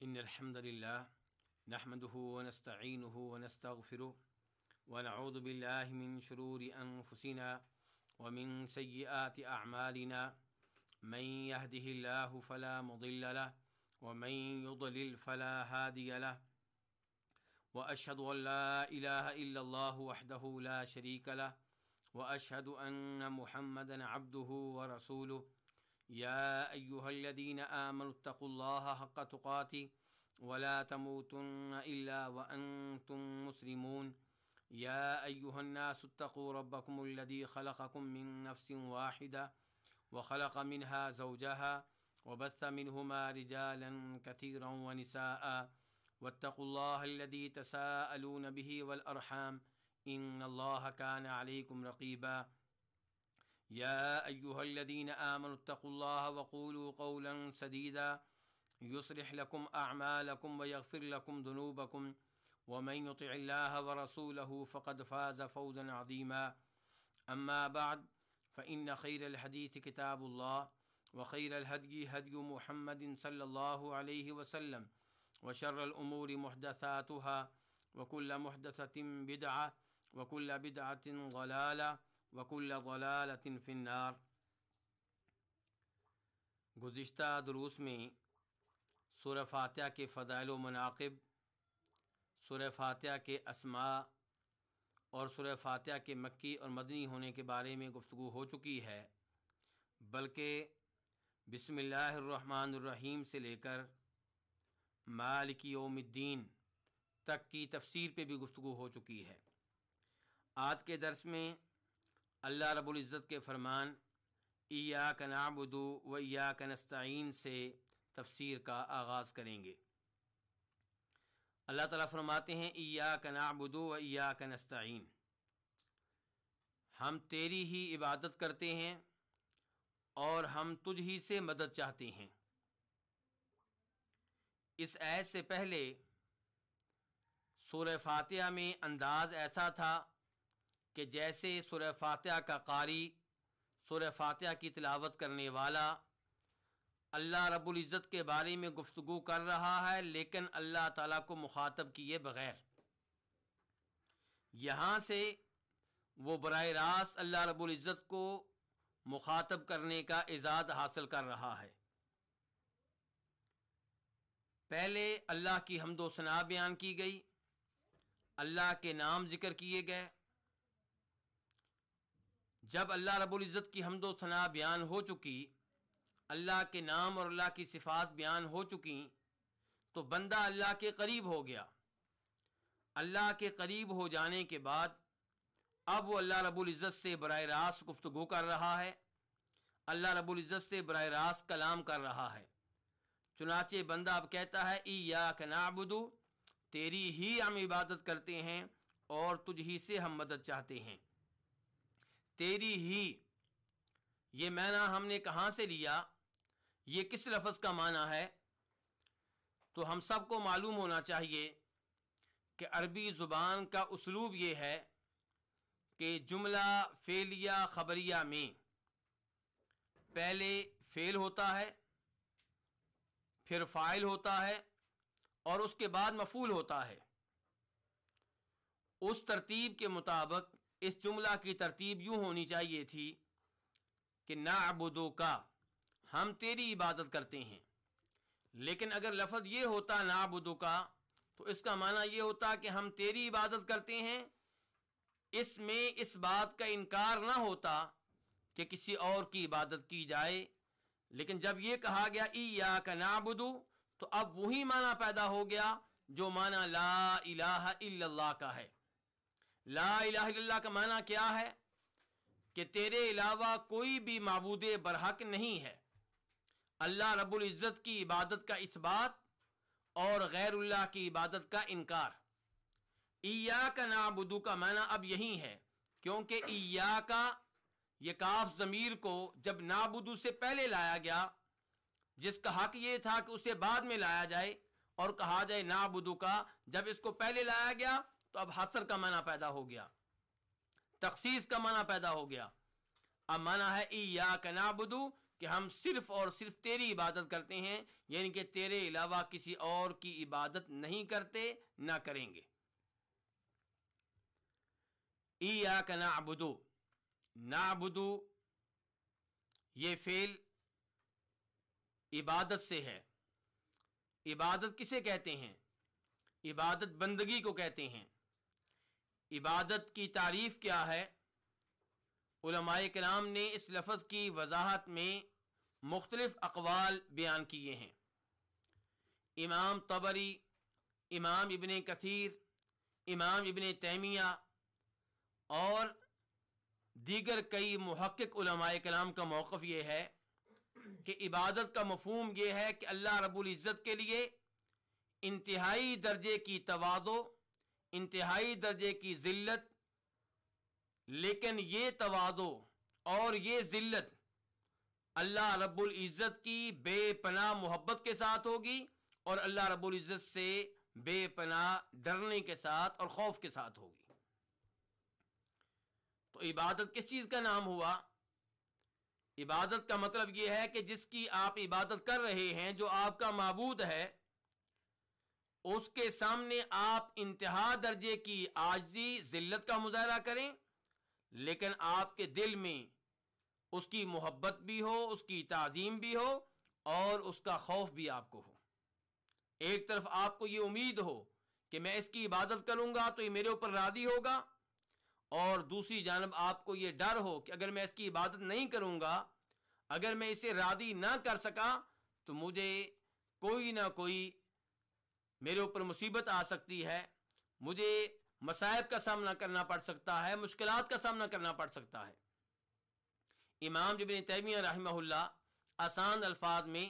ان الحمد للہ نحمده ونستعینه ونستغفره ونعوذ باللہ من شرور انفسنا ومن سیئات اعمالنا من يهده الله فلا مضل له ومن يضلل فلا هادي له واشهد ان لا اله الا الله وحده لا شريك له واشهد ان محمدا عبده ورسوله يا أيها الذين آمنوا اتقوا الله حق تقاته ولا تموتن إلا وأنتم مسلمون يا أيها الناس اتقوا ربكم الذي خلقكم من نفس واحدة وخلق منها زوجها وبث منهما رجالا كثيرا ونساء واتقوا الله الذي تساءلون به والأرحام إن الله كان عليكم رقيبا يا أيها الذين آمنوا اتقوا الله وقولوا قولا سديدا يصلح لكم أعمالكم ويغفر لكم ذنوبكم ومن يطع الله ورسوله فقد فاز فوزا عظيما أما بعد فإن خير الحديث كتاب الله وخير الهدي هدي محمد صلى الله عليه وسلم وشر الأمور محدثاتها وكل محدثة بدعة وكل بدعة ضلالة وَكُلَّ ضَلَالَةٍ فِي النَّارِ۔ گزشتہ دروس میں سورہ فاتحہ کے فضائل و مناقب، سورہ فاتحہ کے اسماء اور سورہ فاتحہ کے مکی اور مدنی ہونے کے بارے میں گفتگو ہو چکی ہے، بلکہ بسم اللہ الرحمن الرحیم سے لے کر مالک یوم الدین تک کی تفسیر پہ بھی گفتگو ہو چکی ہے۔ آج کے درس میں اللہ رب العزت کے فرمان ایاک نعبد و ایاک نستعین سے تفسیر کا آغاز کریں گے۔ اللہ تعالیٰ فرماتے ہیں ایاک نعبد و ایاک نستعین، ہم تیری ہی عبادت کرتے ہیں اور ہم تجھ ہی سے مدد چاہتے ہیں۔ اس آیت سے پہلے سورہ فاتحہ میں انداز ایسا تھا کہ جیسے سورہ فاتحہ کا قاری، سورہ فاتحہ کی تلاوت کرنے والا اللہ رب العزت کے بارے میں گفتگو کر رہا ہے، لیکن اللہ تعالیٰ کو مخاطب کیے بغیر۔ یہاں سے وہ براہ راست اللہ رب العزت کو مخاطب کرنے کا اعزاز حاصل کر رہا ہے۔ پہلے اللہ کی حمد و ثنا بیان کی گئی، اللہ کے نام ذکر کیے گئے۔ جب اللہ رب العزت کی حمد و ثنا بیان ہو چکی، اللہ کے نام اور اللہ کی صفات بیان ہو چکی، تو بندہ اللہ کے قریب ہو گیا۔ اللہ کے قریب ہو جانے کے بعد اب وہ اللہ رب العزت سے براہ راست گفتگو کر رہا ہے، اللہ رب العزت سے براہ راست کلام کر رہا ہے۔ چنانچہ بندہ اب کہتا ہے ایاک نعبد، تیری ہی ہم عبادت کرتے ہیں اور تجھ ہی سے ہم مدد چاہتے ہیں۔ تیری ہی، یہ معنی ہم نے کہاں سے لیا؟ یہ کس لفظ کا معنی ہے؟ تو ہم سب کو معلوم ہونا چاہیے کہ عربی زبان کا اسلوب یہ ہے کہ جملہ فعلیہ خبریہ میں پہلے فعل ہوتا ہے، پھر فاعل ہوتا ہے اور اس کے بعد مفعول ہوتا ہے۔ اس ترتیب کے مطابق اس جملہ کی ترتیب یوں ہونی چاہیے تھی کہ نعبدک، ہم تیری عبادت کرتے ہیں۔ لیکن اگر لفظ یہ ہوتا نعبدک تو اس کا معنی یہ ہوتا کہ ہم تیری عبادت کرتے ہیں، اس میں اس بات کا انکار نہ ہوتا کہ کسی اور کی عبادت کی جائے۔ لیکن جب یہ کہا گیا ایاک نعبد تو اب وہی معنی پیدا ہو گیا جو معنی لا الہ الا اللہ کا ہے۔ لا الہ الا اللہ کا معنی کیا ہے؟ کہ تیرے علاوہ کوئی بھی معبود برحق نہیں ہے۔ اللہ رب العزت کی عبادت کا اثبات اور غیر اللہ کی عبادت کا انکار۔ ایاک نعبد کا معنی اب یہی ہے، کیونکہ ایاک، یہ کاف ضمیر کو جب نعبد سے پہلے لایا گیا، جس کا حق یہ تھا کہ اسے بعد میں لایا جائے اور کہا جائے نعبد کا، جب اس کو پہلے لایا گیا تو اب حصر کا معنی پیدا ہو گیا، تخصیص کا معنی پیدا ہو گیا۔ اب معنی ہے ایاک نعبد، کہ ہم صرف اور صرف تیری عبادت کرتے ہیں، یعنی کہ تیرے علاوہ کسی اور کی عبادت نہیں کرتے، نہ کریں گے۔ ایاک نعبد، نعبد یہ فعل عبادت سے ہے۔ عبادت کسے کہتے ہیں؟ عبادت بندگی کو کہتے ہیں۔ عبادت کی تعریف کیا ہے؟ علماء کرام نے اس لفظ کی وضاحت میں مختلف اقوال بیان کیے ہیں۔ امام طبری، امام ابن کثیر، امام ابن تیمیہ اور دیگر کئی محقق علماء کرام کا موقف یہ ہے کہ عبادت کا مفہوم یہ ہے کہ اللہ رب العزت کے لیے انتہائی درجے کی تواضع، انتہائی درجے کی ذلت، لیکن یہ تواضع اور یہ ذلت اللہ رب العزت کی بے پناہ محبت کے ساتھ ہوگی اور اللہ رب العزت سے بے پناہ ڈرنے کے ساتھ اور خوف کے ساتھ ہوگی۔ تو عبادت کس چیز کا نام ہوا؟ عبادت کا مطلب یہ ہے کہ جس کی آپ عبادت کر رہے ہیں، جو آپ کا معبود ہے، اس کے سامنے آپ انتہا درجے کی عاجزی، ذلت کا مظاہرہ کریں، لیکن آپ کے دل میں اس کی محبت بھی ہو، اس کی تعظیم بھی ہو اور اس کا خوف بھی آپ کو ہو۔ ایک طرف آپ کو یہ امید ہو کہ میں اس کی عبادت کروں گا تو یہ میرے اوپر راضی ہوگا، اور دوسری جانب آپ کو یہ ڈر ہو کہ اگر میں اس کی عبادت نہیں کروں گا، اگر میں اسے راضی نہ کر سکا تو مجھے کوئی نہ کوئی میرے اوپر مصیبت آ سکتی ہے، مجھے مصائب کا سامنا کرنا پڑ سکتا ہے، مشکلات کا سامنا کرنا پڑ سکتا ہے۔ امام ابن تیمیہ رحمہ اللہ آسان الفاظ میں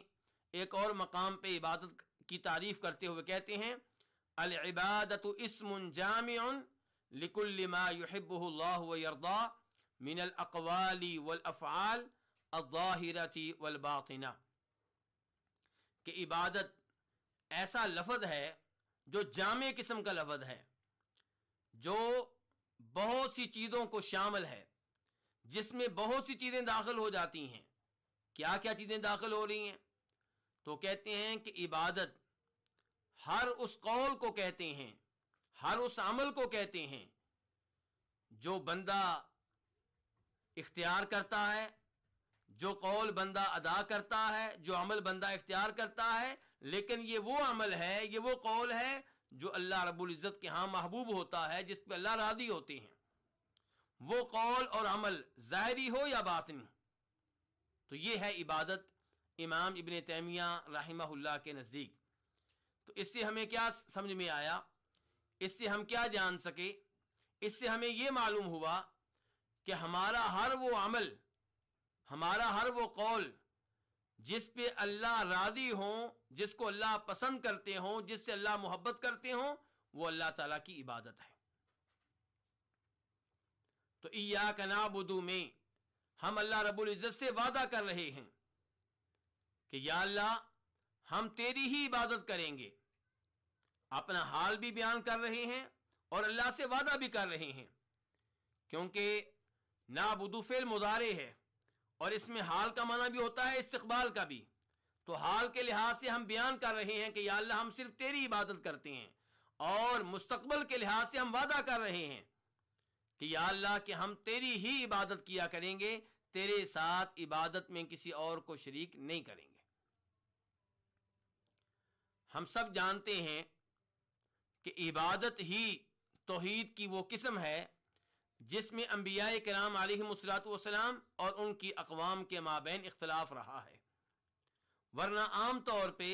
ایک اور مقام پہ عبادت کی تعریف کرتے ہوئے کہتے ہیں: العبادت اسم جامع لکل ما یحبہ اللہ ویرضا من الاقوال والافعال الظاہرۃ والباطنہ، کہ عبادت ایسا لفظ ہے جو جامع قسم کا لفظ ہے، جو بہت سی چیزوں کو شامل ہے، جس میں بہت سی چیزیں داخل ہو جاتی ہیں۔ کیا کیا چیزیں داخل ہو رہی ہیں؟ تو کہتے ہیں کہ عبادت ہر اس قول کو کہتے ہیں، ہر اس عمل کو کہتے ہیں جو بندہ اختیار کرتا ہے، جو قول بندہ ادا کرتا ہے، جو عمل بندہ اختیار کرتا ہے، لیکن یہ وہ عمل ہے، یہ وہ قول ہے جو اللہ رب العزت کے ہاں محبوب ہوتا ہے، جس پہ اللہ راضی ہوتے ہیں۔ وہ قول اور عمل ظاہری ہو یا باطنی، تو یہ ہے عبادت امام ابن تیمیہ رحمہ اللہ کے نزدیک۔ تو اس سے ہمیں کیا سمجھ میں آیا؟ اس سے ہم کیا جان سکے؟ اس سے ہمیں یہ معلوم ہوا کہ ہمارا ہر وہ عمل، ہمارا ہر وہ قول جس پہ اللہ راضی ہوں، جس کو اللہ پسند کرتے ہوں، جس سے اللہ محبت کرتے ہوں، وہ اللہ تعالیٰ کی عبادت ہے۔ تو ایاک نعبد میں ہم اللہ رب العزت سے وعدہ کر رہے ہیں کہ یا اللہ ہم تیری ہی عبادت کریں گے، اپنا حال بھی بیان کر رہے ہیں اور اللہ سے وعدہ بھی کر رہے ہیں، کیونکہ نعبد فعل مضارع ہے اور اس میں حال کا معنی بھی ہوتا ہے، استقبال کا بھی۔ تو حال کے لحاظ سے ہم بیان کر رہے ہیں کہ یا اللہ ہم صرف تیری عبادت کرتے ہیں، اور مستقبل کے لحاظ سے ہم وعدہ کر رہے ہیں کہ یا اللہ کہ ہم تیری ہی عبادت کیا کریں گے، تیرے ساتھ عبادت میں کسی اور کو شریک نہیں کریں گے۔ ہم سب جانتے ہیں کہ عبادت ہی توحید کی وہ قسم ہے جس میں انبیاء کرام علیہم الصلوۃ والسلام اور ان کی اقوام کے مابین اختلاف رہا ہے، ورنہ عام طور پہ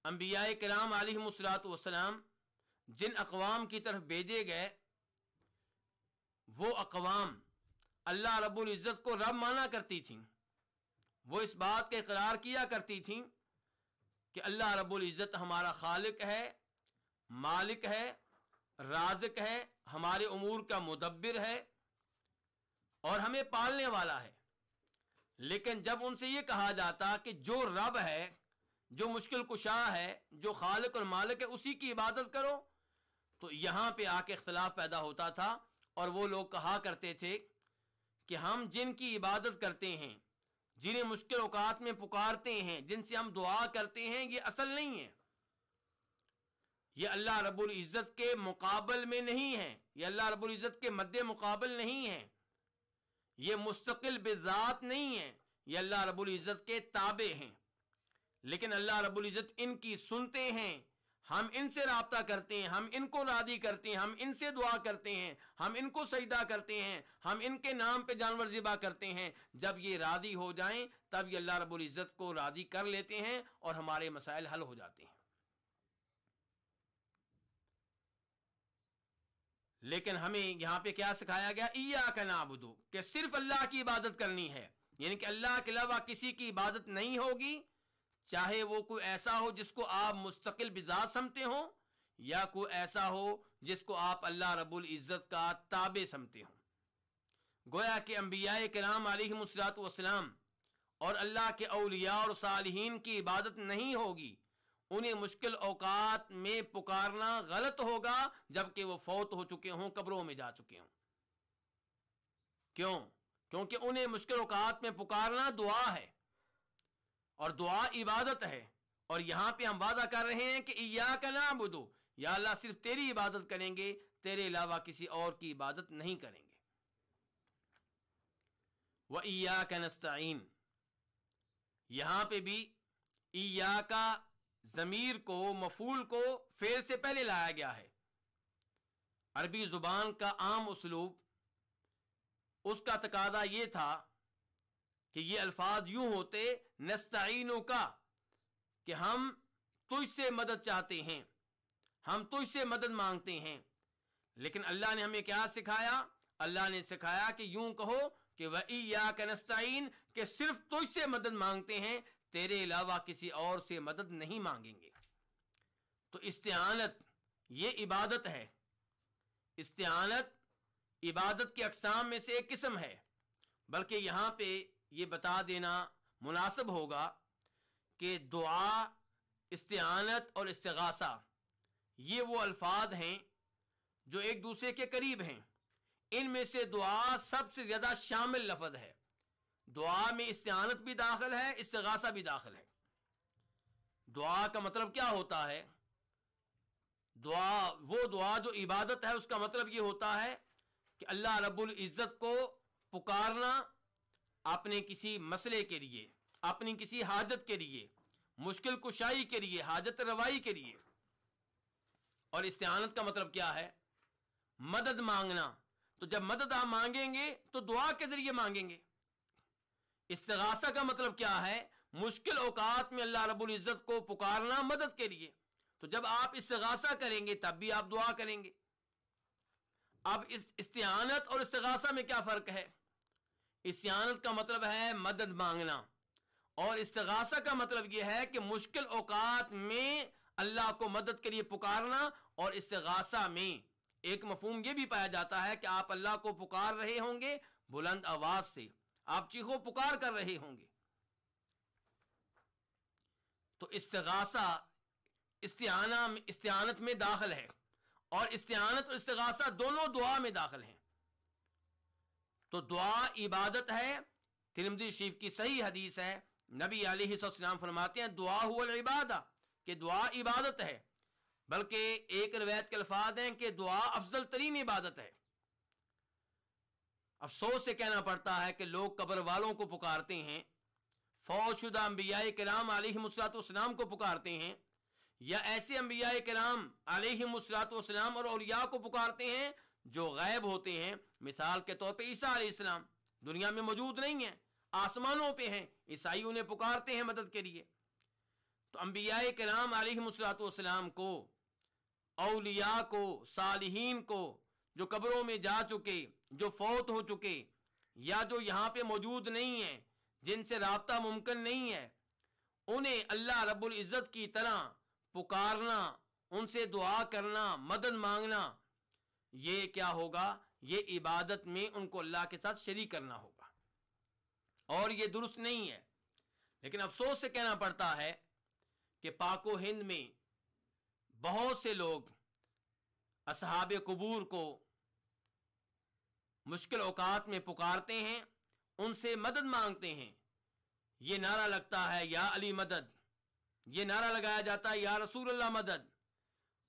انبیاء کرام علیہم الصلوۃ والسلام جن اقوام کی طرف بھیجے گئے، وہ اقوام اللہ رب العزت کو رب مانا کرتی تھیں، وہ اس بات کا اقرار کیا کرتی تھیں کہ اللہ رب العزت ہمارا خالق ہے، مالک ہے، رازق ہے، ہمارے امور کا مدبر ہے اور ہمیں پالنے والا ہے۔ لیکن جب ان سے یہ کہا جاتا کہ جو رب ہے، جو مشکل کشا ہے، جو خالق اور مالک ہے، اسی کی عبادت کرو، تو یہاں پہ آ کے اختلاف پیدا ہوتا تھا، اور وہ لوگ کہا کرتے تھے کہ ہم جن کی عبادت کرتے ہیں، جنہیں مشکل اوقات میں پکارتے ہیں، جن سے ہم دعا کرتے ہیں، یہ اصل نہیں ہے، یہ اللہ رب العزت کے مقابل میں نہیں ہے، یہ اللہ رب العزت کے مد مقابل نہیں ہے، یہ مستقل بذات نہیں ہے، یہ اللہ رب العزت کے تابع ہیں، لیکن اللہ رب العزت ان کی سنتے ہیں، ہم ان سے رابطہ کرتے ہیں، ہم ان کو راضی کرتے ہیں، ہم ان سے دعا کرتے ہیں، ہم ان کو سجدہ کرتے ہیں، ہم ان کے نام پہ جانور ذبح کرتے ہیں، جب یہ راضی ہو جائیں تب یہ اللہ رب العزت کو راضی کر لیتے ہیں اور ہمارے مسائل حل ہو جاتے ہیں۔ لیکن ہمیں یہاں پہ کیا سکھایا گیا؟ ایاک نعبد، کہ صرف اللہ کی عبادت کرنی ہے، یعنی کہ اللہ کے علاوہ کسی کی عبادت نہیں ہوگی، چاہے وہ کوئی ایسا ہو جس کو آپ مستقل بذات سمجھتے ہوں، یا کوئی ایسا ہو جس کو آپ اللہ رب العزت کا تابع سمجھتے ہوں۔ گویا کہ انبیاء کرام علیہم الصلوۃ والسلام اور اللہ کے اولیاء اور صالحین کی عبادت نہیں ہوگی، انہیں مشکل اوقات میں پکارنا غلط ہوگا جبکہ وہ فوت ہو چکے ہوں، قبروں میں جا چکے ہوں۔ کیوں؟ کیونکہ انہیں مشکل اوقات میں پکارنا دعا ہے، اور دعا عبادت ہے، اور یہاں پہ ہم وعدہ کر رہے ہیں کہ ایاک نعبد، یا اللہ صرف تیری عبادت کریں گے، تیرے علاوہ کسی اور کی عبادت نہیں کریں گے۔ وَإِيَّاكَ نَسْتَعِينُ، یہاں پہ بھی ایاک ضمیر کو، مفعول کو فعل سے پہلے لایا گیا ہے۔ عربی زبان کا عام اسلوب، اس کا تقاضا یہ تھا کہ یہ الفاظ یوں ہوتے، نستعینو کا، کہ ہم تجھ سے مدد چاہتے ہیں، ہم تجھ سے مدد مانگتے ہیں، لیکن اللہ نے ہمیں کیا سکھایا؟ اللہ نے سکھایا کہ یوں کہو کہ وَإِيَّاكَ نَسْتَعِينُ، کہ صرف تجھ سے مدد مانگتے ہیں، تیرے علاوہ کسی اور سے مدد نہیں مانگیں گے۔ تو استعانت یہ عبادت ہے، استعانت عبادت کی اقسام میں سے ایک قسم ہے، بلکہ یہاں پہ یہ بتا دینا مناسب ہوگا کہ دعا، استعانت اور استغاثہ یہ وہ الفاظ ہیں جو ایک دوسرے کے قریب ہیں۔ ان میں سے دعا سب سے زیادہ شامل لفظ ہے، دعا میں استعانت بھی داخل ہے، استغاثہ بھی داخل ہے۔ دعا کا مطلب کیا ہوتا ہے؟ وہ دعا جو عبادت ہے، اس کا مطلب یہ ہوتا ہے کہ اللہ رب العزت کو پکارنا اپنے کسی مسئلے کے لیے، اپنی کسی حاجت کے لیے، مشکل کشائی کے لیے، حاجت روائی کے لیے۔ اور استعانت کا مطلب کیا ہے؟ مدد مانگنا۔ تو جب مدد آپ مانگیں گے تو دعا کے ذریعے مانگیں گے۔ استغاثہ کا مطلب کیا ہے؟ مشکل اوقات میں اللہ رب العزت کو پکارنا مدد کے لیے۔ تو جب آپ استغاثہ کریں گے تب بھی آپ دعا کریں گے۔ اب اس استعانت اور استغاثہ میں کیا فرق ہے؟ استعانت کا مطلب ہے مدد مانگنا، اور استغاثہ کا مطلب یہ ہے کہ مشکل اوقات میں اللہ کو مدد کے لیے پکارنا۔ اور استغاثہ میں ایک مفہوم یہ بھی پایا جاتا ہے کہ آپ اللہ کو پکار رہے ہوں گے بلند آواز سے، آپ چیخو پکار کر رہے ہوں گے۔ تو استغاثہ استعانت میں داخل ہے، اور استعانت اور استغاثہ دونوں دعا میں داخل ہیں۔ تو دعا عبادت ہے۔ ترمذی شریف کی صحیح حدیث ہے، نبی علیہ السلام فرماتے ہیں دعا هو العبادہ، کہ دعا عبادت ہے، بلکہ ایک روایت کے الفاظ ہیں کہ دعا افضل ترین عبادت ہے۔ افسوس سے کہنا پڑتا ہے کہ لوگ قبر والوں کو پکارتے ہیں، فوت شدہ انبیاء کرام علیہم السلام کو پکارتے ہیں، یا ایسے انبیاء کرام علیہم السلام اور اولیاء کو پکارتے ہیں جو غائب ہوتے ہیں۔ مثال کے طور پہ عیسیٰ علیہ السلام دنیا میں موجود نہیں ہیں، آسمانوں پہ ہیں، عیسائی انہیں پکارتے ہیں مدد کے لیے۔ تو انبیاء کرام علیہم السلام کو، اولیاء کو، صالحین کو، جو قبروں میں جا چکے، جو فوت ہو چکے، یا جو یہاں پہ موجود نہیں ہیں، جن سے رابطہ ممکن نہیں ہے، انہیں اللہ رب العزت کی طرح پکارنا، ان سے دعا کرنا، مدد مانگنا، یہ کیا ہوگا؟ یہ عبادت میں ان کو اللہ کے ساتھ شریک کرنا ہوگا، اور یہ درست نہیں ہے۔ لیکن افسوس سے کہنا پڑتا ہے کہ پاک و ہند میں بہت سے لوگ اصحاب قبور کو مشکل اوقات میں پکارتے ہیں، ان سے مدد مانگتے ہیں، یہ نعرہ لگتا ہے یا علی مدد، یہ نعرہ لگایا جاتا ہے یا رسول اللہ مدد،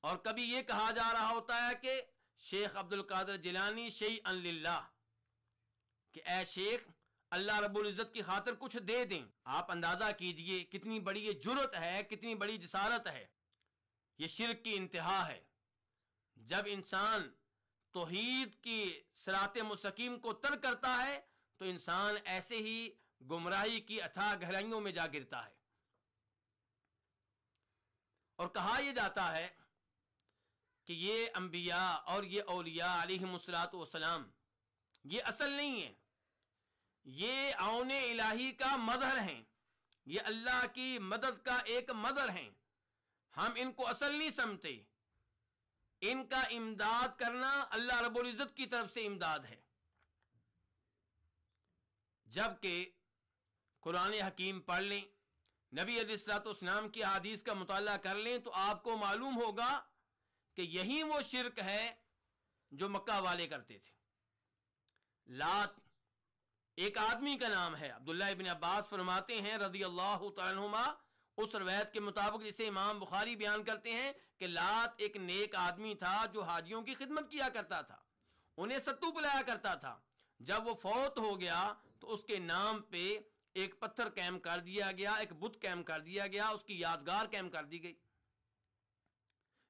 اور کبھی یہ کہا جا رہا ہوتا ہے کہ شیخ عبد القادر جیلانی شیئا للہ، کہ اے شیخ اللہ رب العزت کی خاطر کچھ دے دیں۔ آپ اندازہ کیجئے کتنی بڑی یہ جرأت ہے، کتنی بڑی جسارت ہے، یہ شرک کی انتہا ہے۔ جب انسان توحید کی صراط مستقیم کو ترک کرتا ہے تو انسان ایسے ہی گمراہی کی اتھاہ گہرائیوں میں جا گرتا ہے۔ اور کہا یہ جاتا ہے کہ یہ انبیاء اور یہ اولیاء علیہم الصلوۃ والسلام یہ اصل نہیں ہے، یہ عون الہی کا مظہر ہیں، یہ اللہ کی مدد کا ایک مظہر ہیں۔ ہم ان کو اصل نہیں سمجھتے، ان کا امداد کرنا اللہ رب العزت کی طرف سے امداد ہے۔ جبکہ قرآن حکیم پڑھ لیں، نبی علیہ الصلوۃ والسلام کی احادیث کا مطالعہ کر لیں تو آپ کو معلوم ہوگا کہ یہی وہ شرک ہے جو مکہ والے کرتے تھے۔ لات ایک آدمی کا نام ہے، عبداللہ ابن عباس فرماتے ہیں رضی اللہ تعالیٰ عنہما، اس روایت کے مطابق جسے امام بخاری بیان کرتے ہیں کہ لات ایک نیک آدمی تھا جو حاجیوں کی خدمت کیا کرتا تھا، انہیں ستو پلایا کرتا تھا۔ جب وہ فوت ہو گیا تو اس کے نام پہ ایک پتھر قائم کر دیا گیا، ایک بت قائم کر دیا گیا، اس کی یادگار قائم کر دی گئی۔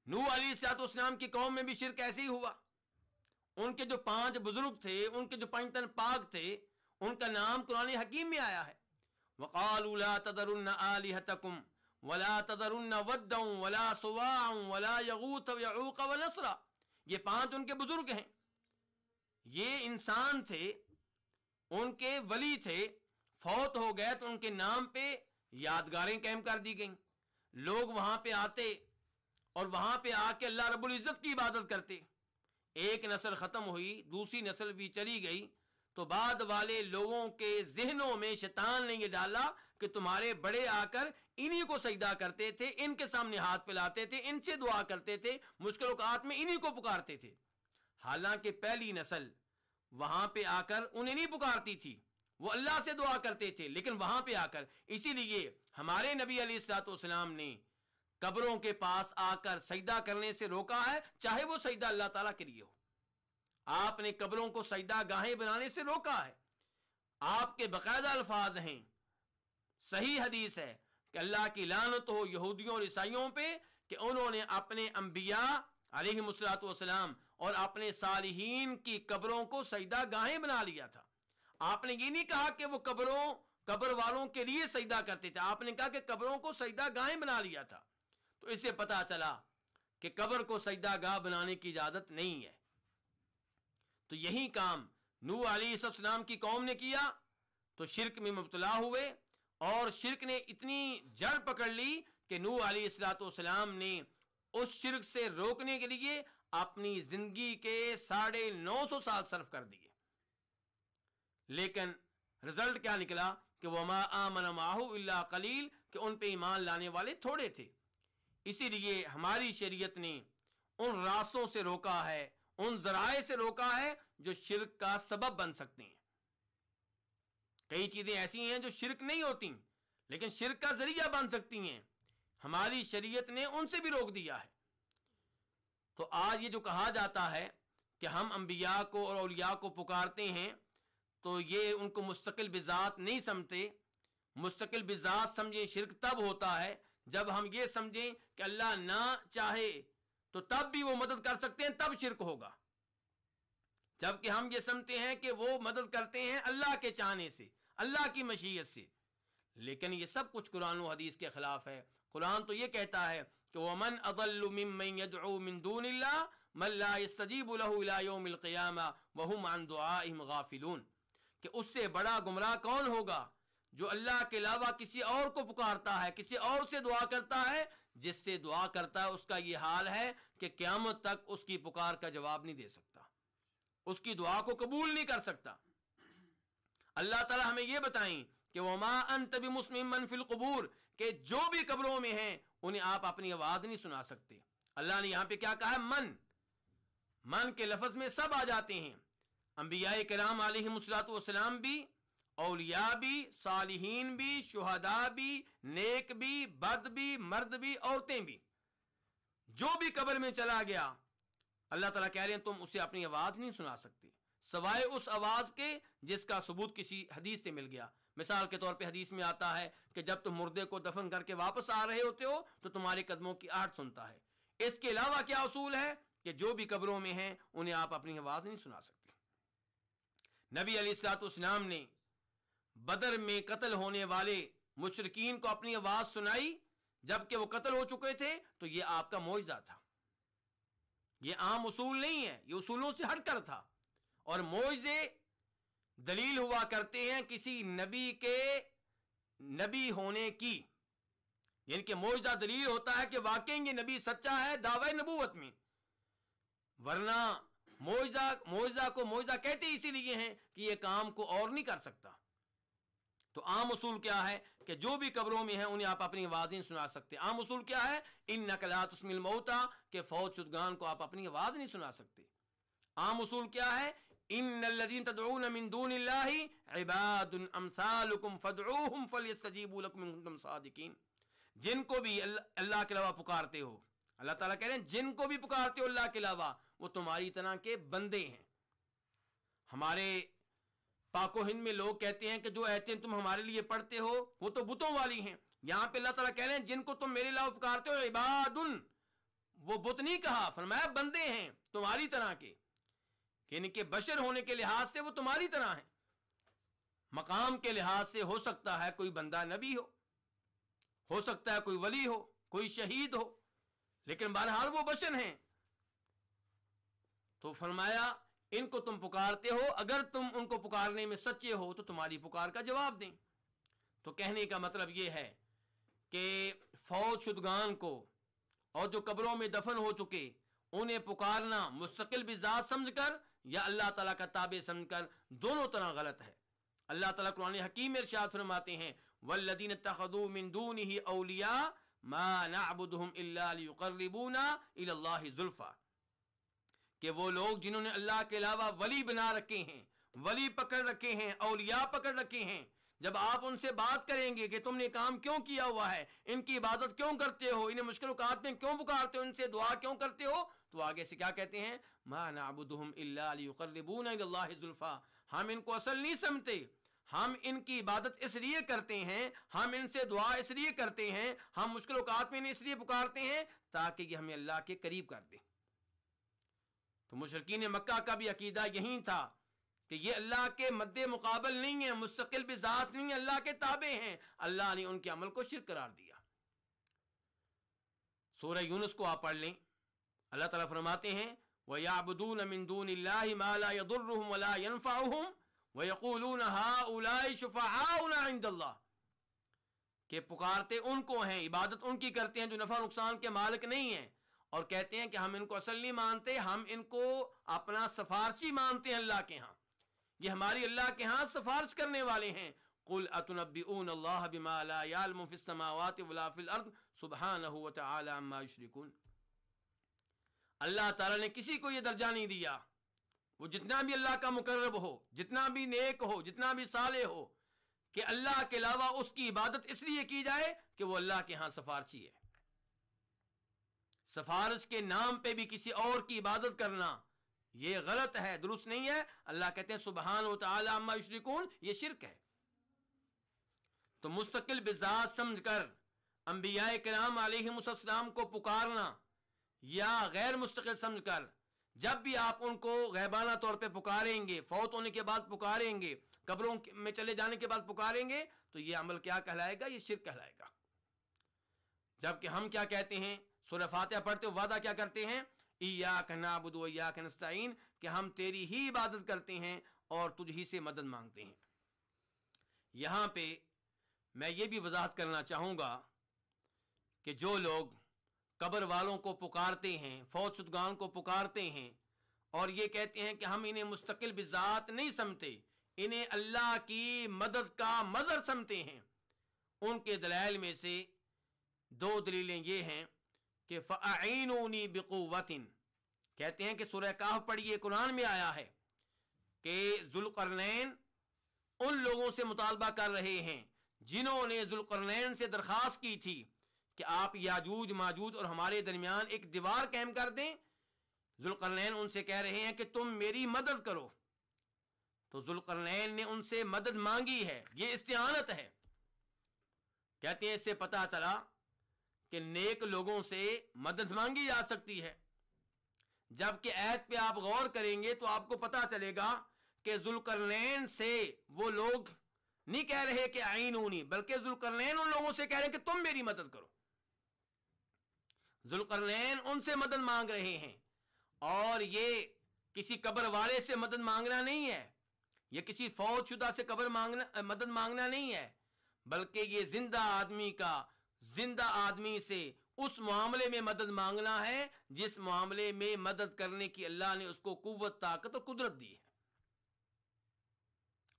نوح علیہ الصلوۃ والسلام کی قوم میں بھی شرک ایسے ہی ہوا۔ ان کے جو 5 بزرگ تھے، ان کے جو 5 تن پاک تھے، ان کا نام قرآن حکیم میں آیا ہے، وَقَالُوا لَا تَذَرُنَّ آلِهَتَكُمْ وَلَا تَذَرُنَّ وَدًّا وَلَا سُوَاعًا وَلَا يَغُوثَ وَيَعُوقَ وَنَسْرًا۔ یہ 5 ان کے بزرگ ہیں، یہ انسان تھے، ان کے ولی تھے، فوت ہو گئے تو ان کے نام پہ یادگاریں قائم کر دی گئیں۔ لوگ وہاں پہ آتے اور وہاں پہ آ کے اللہ رب العزت کی عبادت کرتے۔ ایک نسل ختم ہوئی، دوسری نسل بھی چلی گئی، تو بعد والے لوگوں کے ذہنوں میں شیطان نے یہ ڈالا کہ تمہارے بڑے آ کر انہی کو سجدہ کرتے تھے، ان کے سامنے ہاتھ پھیلاتے تھے، ان سے دعا کرتے تھے، مشکل اوقات میں انہی کو پکارتے تھے۔ حالانکہ پہلی نسل وہاں پہ آ کر انہیں نہیں پکارتی تھی، وہ اللہ سے دعا کرتے تھے، لیکن وہاں پہ آ کر، اسی لیے ہمارے نبی علیہ الصلوۃ والسلام نے قبروں کے پاس آ کر سجدہ کرنے سے روکا ہے، چاہے وہ سجدہ اللہ تعالیٰ کے لیے ہو۔ آپ نے قبروں کو سجدہ گاہیں بنانے سے روکا ہے۔ آپ کے باقاعدہ الفاظ ہیں، صحیح حدیث ہے کہ اللہ کی لعنت ہو یہودیوں اور عیسائیوں پہ کہ انہوں نے اپنے انبیاء علیہم الصلوۃ والسلام اور اپنے صالحین کی قبروں کو سجدہ گاہیں بنا لیا تھا۔ آپ نے یہ نہیں کہا کہ وہ قبر والوں کے لیے سجدہ کرتے تھے، آپ نے کہا کہ قبروں کو سجدہ گاہیں بنا لیا تھا۔ تو اس سے پتا چلا کہ قبر کو سجدہ گاہ بنانے کی اجازت نہیں ہے۔ تو یہی کام نوح علیہ السلام کی قوم نے کیا تو شرک میں مبتلا ہوئے، اور شرک نے اتنی جڑ پکڑ لی کہ نوح علیہ السلام نے اس شرک سے روکنے کے لیے اپنی زندگی کے 950 سال صرف کر دیے، لیکن رزلٹ کیا نکلا کہ وَمَا آمَنَ مَعَهُ إِلَّا قَلِيلٌ، کہ ان پہ ایمان لانے والے تھوڑے تھے۔ اسی لیے ہماری شریعت نے ان راستوں سے روکا ہے، ان ذرائع سے روکا ہے جو شرک کا سبب بن سکتے ہیں۔ کئی چیزیں ایسی ہیں جو شرک نہیں ہوتی لیکن شرک کا ذریعہ بن سکتی ہیں، ہماری شریعت نے ان سے بھی روک دیا ہے۔ تو آج یہ جو کہا جاتا ہے کہ ہم انبیاء کو اور اولیاء کو پکارتے ہیں تو یہ ان کو مستقل بذات نہیں سمجھتے۔ مستقل بذات سمجھیں شرک تب ہوتا ہے جب ہم یہ سمجھیں کہ اللہ نہ چاہے تو تب بھی وہ مدد کر سکتے ہیں، تب شرک ہوگا۔ جبکہ ہم یہ سمجھتے ہیں کہ وہ مدد کرتے ہیں اللہ کے چاہنے سے، اللہ کی مشیت سے، لیکن یہ سب کچھ قرآن و حدیث کے خلاف ہے۔ قرآن تو یہ کہتا ہے کہ وَمَنْ أَضَلُّ مِمَّنْ يَدْعُو مِن دُونِ اللَّهِ مَن لَا يَسْتَجِيبُ لَهُ إِلَى يَوْمِ الْقِيَامَةِ وَهُمْ عَنْ دُعَائِهِمْ غَافِلُونَ، کہ اس سے بڑا گمراہ کون ہوگا جو اللہ کے علاوہ کسی اور کو پکارتا ہے، کسی اور سے دعا کرتا ہے، جس سے دعا کرتا ہے اس کا یہ حال ہے کہ قیامت تک اس کی پکار کا جواب نہیں دے سکتا، اس کی دعا کو قبول نہیں کر سکتا۔ اللہ تعالی ہمیں یہ بتائیں کہ وَمَا أَنْتَ بِمُسْمِعٍ مَّن فِي الْقُبُورِ، کہ جو بھی قبروں میں ہیں انہیں آپ اپنی آواز نہیں سنا سکتے۔ اللہ نے یہاں پہ کیا کہا ہے؟ من کے لفظ میں سب آ جاتے ہیں، انبیاء کرام علیہم الصلوۃ والسلام بھی اولیاء بھی، صالحین بھی، شہداء بھی، نیک بھی، بد بھی، مرد بھی، عورتیں بھی، جو بھی قبر میں چلا گیا اللہ تعالیٰ کہہ رہے ہیں تم اسے اپنی آواز نہیں سنا سکتے سوائے اس آواز کے جس کا ثبوت کسی حدیث سے مل گیا. مثال کے طور پہ حدیث میں آتا ہے کہ جب تم مردے کو دفن کر کے واپس آ رہے ہوتے ہو تو تمہارے قدموں کی آہٹ سنتا ہے. اس کے علاوہ کیا اصول ہے کہ جو بھی قبروں میں ہیں انہیں آپ اپنی آواز نہیں سنا سکتے. نبی علیہ الصلوۃ والسلام نے بدر میں قتل ہونے والے مشرکین کو اپنی آواز سنائی جبکہ وہ قتل ہو چکے تھے، تو یہ آپ کا معجزہ تھا. یہ عام اصول نہیں ہے، یہ اصولوں سے ہٹ کر تھا. اور معجزے دلیل ہوا کرتے ہیں کسی نبی کے نبی ہونے کی، یعنی کہ معجزہ دلیل ہوتا ہے کہ واقعی یہ نبی سچا ہے دعوی نبوت میں. ورنہ معجزہ کو معجزہ کہتے اسی لیے ہیں کہ یہ کام کو اور نہیں کر سکتا. تو عام اصول کیا ہے کہ جو بھی قبروں میں ہیں انہیں آپ اپنی آواز نہیں سنا سکتے. عام اصول کیا ہے؟ انک لا تسمع الموتى، کہ فوت شدگان کو آپ اپنی آواز نہیں سنا سکتے. عام اصول کیا ہے؟ ان الذين تدعون من دون الله عباد امثالكم فادعوهم فليستجيبوا لكم ان كنتم صادقين. جن کو بھی اللہ کے علاوہ پکارتے ہو، اللہ تعالیٰ کہہ رہے ہیں جن کو بھی پکارتے ہو اللہ کے علاوہ وہ تمہاری طرح کے بندے ہیں. ہمارے پاک و ہند میں لوگ کہتے ہیں کہ جو آیتیں تم ہمارے لیے پڑھتے ہو وہ تو بتوں والی ہیں. یہاں پہ اللہ تعالیٰ کہہ رہے ہیں جن کو تم میرے علاوہ پکارتے ہو عباد، وہ بت نہیں کہا، فرمایا بندے ہیں تمہاری طرح کے، یعنی کہ بشر ہونے کے لحاظ سے وہ تمہاری طرح ہیں. مقام کے لحاظ سے ہو سکتا ہے کوئی بندہ نبی ہو سکتا ہے کوئی ولی ہو، کوئی شہید ہو، لیکن بہرحال وہ بشر ہیں. تو فرمایا ان کو تم پکارتے ہو، اگر تم ان کو پکارنے میں سچے ہو تو تمہاری پکار کا جواب دیں. تو کہنے کا مطلب یہ ہے کہ فوت شدگان کو اور جو قبروں میں دفن ہو چکے انہیں پکارنا مستقل بذات سمجھ کر یا اللہ تعالیٰ کا تابع سمجھ کر دونوں طرح غلط ہے. اللہ تعالیٰ قرآن حکیم میں ارشاد فرماتے ہیں والذین اتخذوا من دونه اولیاء ما نعبدهم الا ليقربونا الى اللہ زلفا، کہ وہ لوگ جنہوں نے اللہ کے علاوہ ولی بنا رکھے ہیں، ولی پکڑ رکھے ہیں، اولیاء پکڑ رکھے ہیں، جب آپ ان سے بات کریں گے کہ تم نے کام کیوں کیا ہوا ہے، ان کی عبادت کیوں کرتے ہو، انہیں مشکل اوقات میں کیوں پکارتے ہو، ان سے دعا کیوں کرتے ہو، تو آگے سے کیا کہتے ہیں ما نعبدهم الا ليقربونا الى اللہ زلفا، ہم ان کو اصل نہیں سمجھتے، ہم ان کی عبادت اس لیے کرتے ہیں، ہم ان سے دعا اس لیے کرتے ہیں، ہم مشکل اوقات میں انہیں اس لیے پکارتے ہیں تاکہ یہ ہمیں اللہ کے قریب کر دیں. تو مشرکین مکہ کا بھی عقیدہ یہی تھا کہ یہ اللہ کے مد مقابل نہیں ہے، مستقل بذات نہیں ہے، اللہ کے تابع ہیں. اللہ نے ان کے عمل کو شرک قرار دیا. سورہ یونس کو آپ پڑھ لیں، اللہ تعالیٰ فرماتے ہیں وَيَعْبُدُونَ مِن دُونِ اللَّهِ مَا لَا يَضُرُّهُمْ وَلَا يَنفَعُهُمْ وَيَقُولُونَ هَؤُلَاءِ شُفَعَاؤُنَا عِندَ اللَّهِ، کہ پکارتے ان کو ہیں، عبادت ان کی کرتے ہیں جو نفع نقصان کے مالک نہیں ہیں، اور کہتے ہیں کہ ہم ان کو اصل نہیں مانتے، ہم ان کو اپنا سفارشی مانتے ہیں اللہ کے ہاں، یہ ہماری اللہ کے ہاں سفارش کرنے والے ہیں. قُلْ أَتُنَبِّئُونَ اللَّهَ بِمَا لَا يَعْلَمُ فِي السَّمَاوَاتِ وَلَا فِي الْأَرْضِ سُبْحَانَهُ وَتَعَالَى عَمَّا يُشْرِكُونَ. اللہ تعالیٰ نے کسی کو یہ درجہ نہیں دیا، وہ جتنا بھی اللہ کا مقرب ہو، جتنا بھی نیک ہو، جتنا بھی صالح ہو، کہ اللہ کے علاوہ اس کی عبادت اس لیے کی جائے کہ وہ اللہ کے ہاں سفارشی ہے. سفارش کے نام پہ بھی کسی اور کی عبادت کرنا یہ غلط ہے، درست نہیں ہے. اللہ کہتے ہیں سبحان و تعالی عما یشرکون، یہ شرک ہے. تو مستقل بذات سمجھ کر انبیاء کرام علیہم السلام کو پکارنا یا غیر مستقل سمجھ کر جب بھی آپ ان کو غیبانہ طور پہ پکاریں گے، فوت ہونے کے بعد پکاریں گے، قبروں میں چلے جانے کے بعد پکاریں گے، تو یہ عمل کیا کہلائے گا؟ یہ شرک کہلائے گا. جبکہ ہم کیا کہتے ہیں؟ سورہ فاتحہ پڑھتے ہوئے وعدہ کیا کرتے ہیں؟ ایاک نعبد و ایاک نستعین، کہ ہم تیری ہی عبادت کرتے ہیں اور تجھ ہی سے مدد مانگتے ہیں. یہاں پہ میں یہ بھی وضاحت کرنا چاہوں گا کہ جو لوگ قبر والوں کو پکارتے ہیں، فوت شدگان کو پکارتے ہیں اور یہ کہتے ہیں کہ ہم انہیں مستقل بذات نہیں سمجھتے، انہیں اللہ کی مدد کا مظہر سمجھتے ہیں، ان کے دلائل میں سے دو دلیلیں یہ ہیں کہ فَأَعِينُونِي بِقُوَّةٍ، کہتے ہیں کہ سورہ کہف پڑھیے، قرآن میں آیا ہے کہ ذوالقرنین ان لوگوں سے مطالبہ کر رہے ہیں جنہوں نے ذوالقرنین سے درخواست کی تھی کہ آپ یاجوج ماجوج اور ہمارے درمیان ایک دیوار قائم کر دیں. ذوالقرنین ان سے کہہ رہے ہیں کہ تم میری مدد کرو. تو ذوالقرنین نے ان سے مدد مانگی ہے. یہ استعانت ہے. کہتے ہیں اس سے پتہ چلا کہ نیک لوگوں سے مدد مانگی جا سکتی ہے. جبکہ آیت پہ آپ غور کریں گے تو آپ کو پتہ چلے گا کہ ذوالقرنین سے وہ لوگ نہیں کہہ رہے کہ اعینونی، بلکہ ذوالقرنین ان لوگوں سے کہہ رہے کہ تم میری مدد کرو. ذوالقرنین ان سے مدد مانگ رہے ہیں. اور یہ کسی قبر والے سے مدد مانگنا نہیں ہے، یہ کسی فوت شدہ سے مدد مانگنا نہیں ہے، بلکہ یہ زندہ آدمی کا زندہ آدمی سے اس معاملے میں مدد مانگنا ہے جس معاملے میں مدد کرنے کی اللہ نے اس کو قوت، طاقت اور قدرت دی ہے.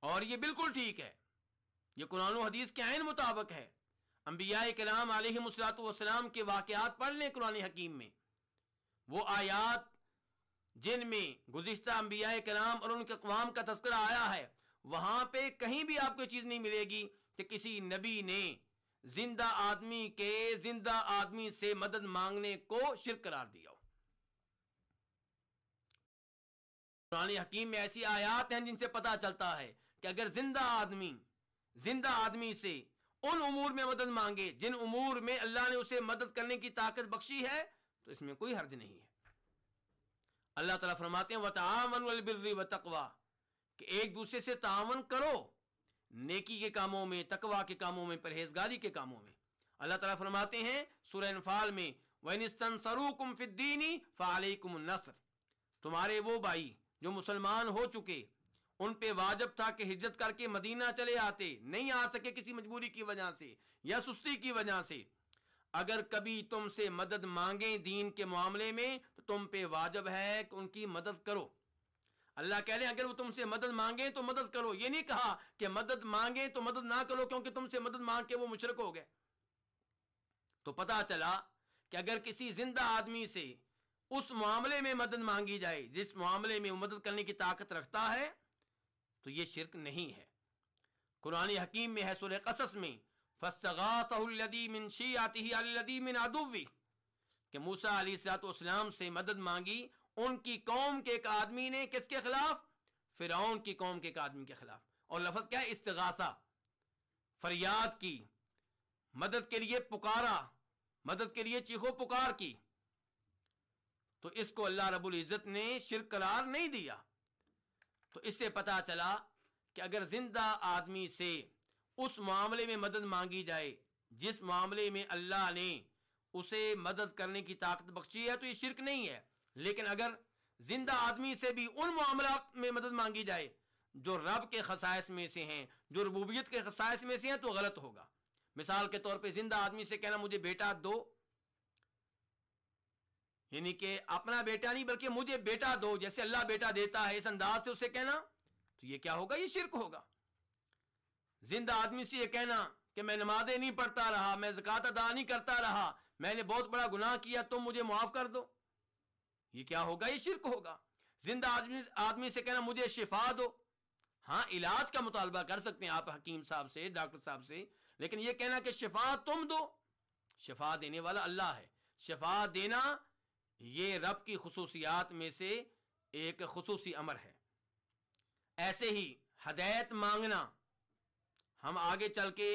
اور یہ بالکل ٹھیک ہے، یہ قرآن و حدیث کے عین مطابق ہے. انبیاء کرام علیہم الصلوۃ والسلام کے واقعات پڑھ لیں قرآن حکیم میں. وہ آیات جن میں گزشتہ انبیاء کرام اور ان کے اقوام کا تذکرہ آیا ہے، وہاں پہ کہیں بھی آپ کو یہ چیز نہیں ملے گی کہ کسی نبی نے زندہ آدمی کے زندہ آدمی سے مدد مانگنے کو شرک قرار دیا ہو. قرآن حکیم میں ایسی آیات ہیں جن سے پتہ چلتا ہے کہ اگر زندہ آدمی سے ان امور میں مدد مانگے جن امور میں اللہ نے اسے مدد کرنے کی طاقت بخشی ہے تو اس میں کوئی حرج نہیں ہے. اللہ تعالیٰ فرماتے ہیں وَتَعَاوَنُوا عَلَى الْبِرِّ وَالتَّقْوَىٰ کہ ایک دوسرے سے تعاون کرو نیکی کے کاموں میں، تقوی کے کاموں میں، پرہیزگاری کے کاموں میں. اللہ تعالیٰ فرماتے ہیں سورہ انفال میں وَإِنِ اسْتَنصَرُوكُمْ فِي الدِّينِ فَعَلَيْكُمُ النَّصْرُ تمہارے وہ بھائی جو مسلمان ہو چکے ان پہ واجب تھا کہ ہجرت کر کے مدینہ چلے آتے، نہیں آ سکے کسی مجبوری کی وجہ سے یا سستی کی وجہ سے. اگر کبھی تم سے مدد مانگیں دین کے معاملے میں تو تم پہ واجب ہے کہ ان کی مدد کرو. اللہ کہہ رہے ہیں اگر وہ تم سے مدد مانگیں تو مدد کرو. یہ نہیں کہا کہ مدد مانگیں تو مدد نہ کرو کیونکہ تم سے مدد مانگ کے وہ مشرک ہو گئے. تو پتہ چلا کہ اگر کسی زندہ آدمی سے اس معاملے میں مدد مانگی جائے جس معاملے میں وہ مدد کرنے کی طاقت رکھتا ہے تو یہ شرک نہیں ہے. قرآن حکیم میں ہے سورہ قصص میں فَاسْتَغَاثَهُ الَّذِي مِنْ شِيعَتِهِ عَلَى الَّذِي مِنْ عَدُوِّهِ کہ موسیٰ علیہ السلام سے مدد مانگی ان کی قوم کے ایک آدمی نے کس کے خلاف؟ فرعون کی قوم کے ایک آدمی کے خلاف. اور لفظ کیا ہے؟ استغاثہ، فریاد کی، مدد کے لیے پکارا، مدد کے لیے چیخو پکار کی. تو اس کو اللہ رب العزت نے شرک قرار نہیں دیا. تو اس سے پتہ چلا کہ اگر زندہ آدمی سے اس معاملے میں مدد مانگی جائے جس معاملے میں اللہ نے اسے مدد کرنے کی طاقت بخشی ہے تو یہ شرک نہیں ہے. لیکن اگر زندہ آدمی سے بھی ان معاملات میں مدد مانگی جائے جو رب کے خصائص میں سے ہیں، جو ربوبیت کے خصائص میں سے ہیں تو غلط ہوگا. مثال کے طور پہ زندہ آدمی سے کہنا مجھے بیٹا دو، یعنی کہ اپنا بیٹا نہیں بلکہ مجھے بیٹا دو جیسے اللہ بیٹا دیتا ہے، اس انداز سے اسے کہنا تو یہ کیا ہوگا؟ یہ شرک ہوگا. زندہ آدمی سے یہ کہنا کہ میں نمازیں نہیں پڑھتا رہا، میں زکوٰۃ ادا نہیں کرتا رہا، میں نے بہت بڑا گناہ کیا، تم مجھے معاف کر دو، یہ کیا ہوگا؟ یہ شرک ہوگا. زندہ آدمی سے کہنا مجھے شفا دو، ہاں علاج کا مطالبہ کر سکتے ہیں آپ حکیم صاحب سے، ڈاکٹر صاحب سے، لیکن یہ کہنا کہ شفا تم دو، شفا دینے والا اللہ ہے. شفا دینا یہ رب کی خصوصیات میں سے ایک خصوصی امر ہے. ایسے ہی ہدایت مانگنا، ہم آگے چل کے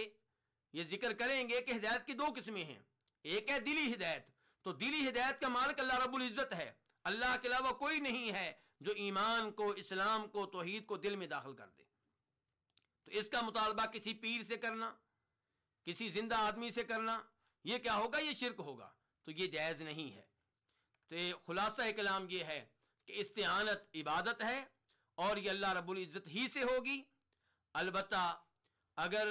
یہ ذکر کریں گے کہ ہدایت کی دو قسمیں ہیں. ایک ہے دلی ہدایت، تو دلی ہدایت کا مالک اللہ رب العزت ہے. اللہ کے علاوہ کوئی نہیں ہے جو ایمان کو، اسلام کو، توحید کو دل میں داخل کر دے. تو اس کا مطالبہ کسی پیر سے کرنا، کسی زندہ آدمی سے کرنا، یہ کیا ہوگا؟ یہ شرک ہوگا. تو یہ جائز نہیں ہے. تو خلاصہ کلام یہ ہے کہ استعانت عبادت ہے اور یہ اللہ رب العزت ہی سے ہوگی. البتہ اگر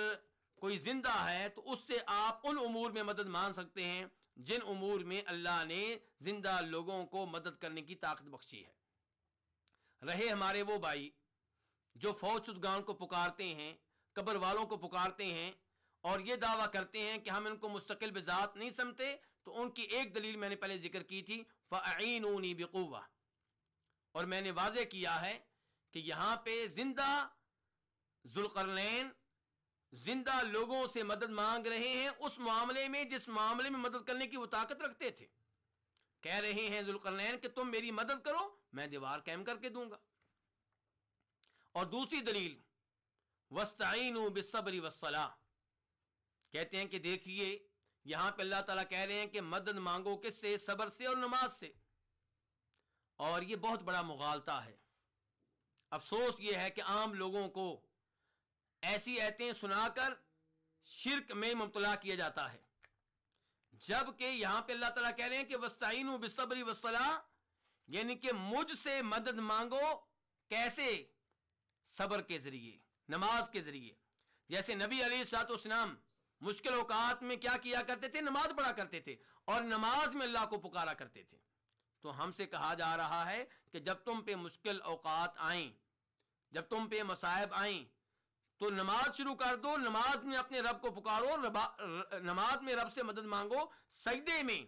کوئی زندہ ہے تو اس سے آپ ان امور میں مدد مانگ سکتے ہیں جن امور میں اللہ نے زندہ لوگوں کو مدد کرنے کی طاقت بخشی ہے. رہے ہمارے وہ بھائی جو فوت شدگان کو پکارتے ہیں، قبر والوں کو پکارتے ہیں اور یہ دعویٰ کرتے ہیں کہ ہم ان کو مستقل بذات نہیں سمتے، تو ان کی ایک دلیل میں نے پہلے ذکر کی تھی فَأَعِينُونِي بِقُوَّةٍ. اور میں نے واضح کیا ہے کہ یہاں پہ زندہ ذوالقرنین زندہ لوگوں سے مدد مانگ رہے ہیں اس معاملے میں جس معاملے میں مدد کرنے کی وہ طاقت رکھتے تھے. کہہ رہے ہیں ذوالقرنین کہ تم میری مدد کرو میں دیوار قائم کر کے دوں گا. اور دوسری دلیل وَاسْتَعِينُوا بِالصَّبْرِ وَالصَّلَاةِ، کہتے ہیں کہ دیکھیے یہاں پہ اللہ تعالیٰ کہہ رہے ہیں کہ مدد مانگو کس سے؟ صبر سے اور نماز سے. اور یہ بہت بڑا مغالطہ ہے. افسوس یہ ہے کہ عام لوگوں کو ایسی آیتیں سنا کر شرک میں مبتلا کیا جاتا ہے، جبکہ یہاں پہ اللہ تعالیٰ کہہ رہے ہیں کہ وَاسْتَعِينُوا بِالصَّبْرِ وَالصَّلَاةِ، یعنی کہ مجھ سے مدد مانگو. کیسے؟ صبر کے ذریعے، نماز کے ذریعے. جیسے نبی علیہ الصلوۃ والسلام مشکل اوقات میں کیا کیا کرتے تھے؟ نماز پڑھا کرتے تھے اور نماز میں اللہ کو پکارا کرتے تھے. تو ہم سے کہا جا رہا ہے کہ جب تم پہ مشکل اوقات آئیں، جب تم پہ مصائب آئیں تو نماز شروع کر دو، نماز میں اپنے رب کو پکارو، نماز میں رب سے مدد مانگو. سجدے میں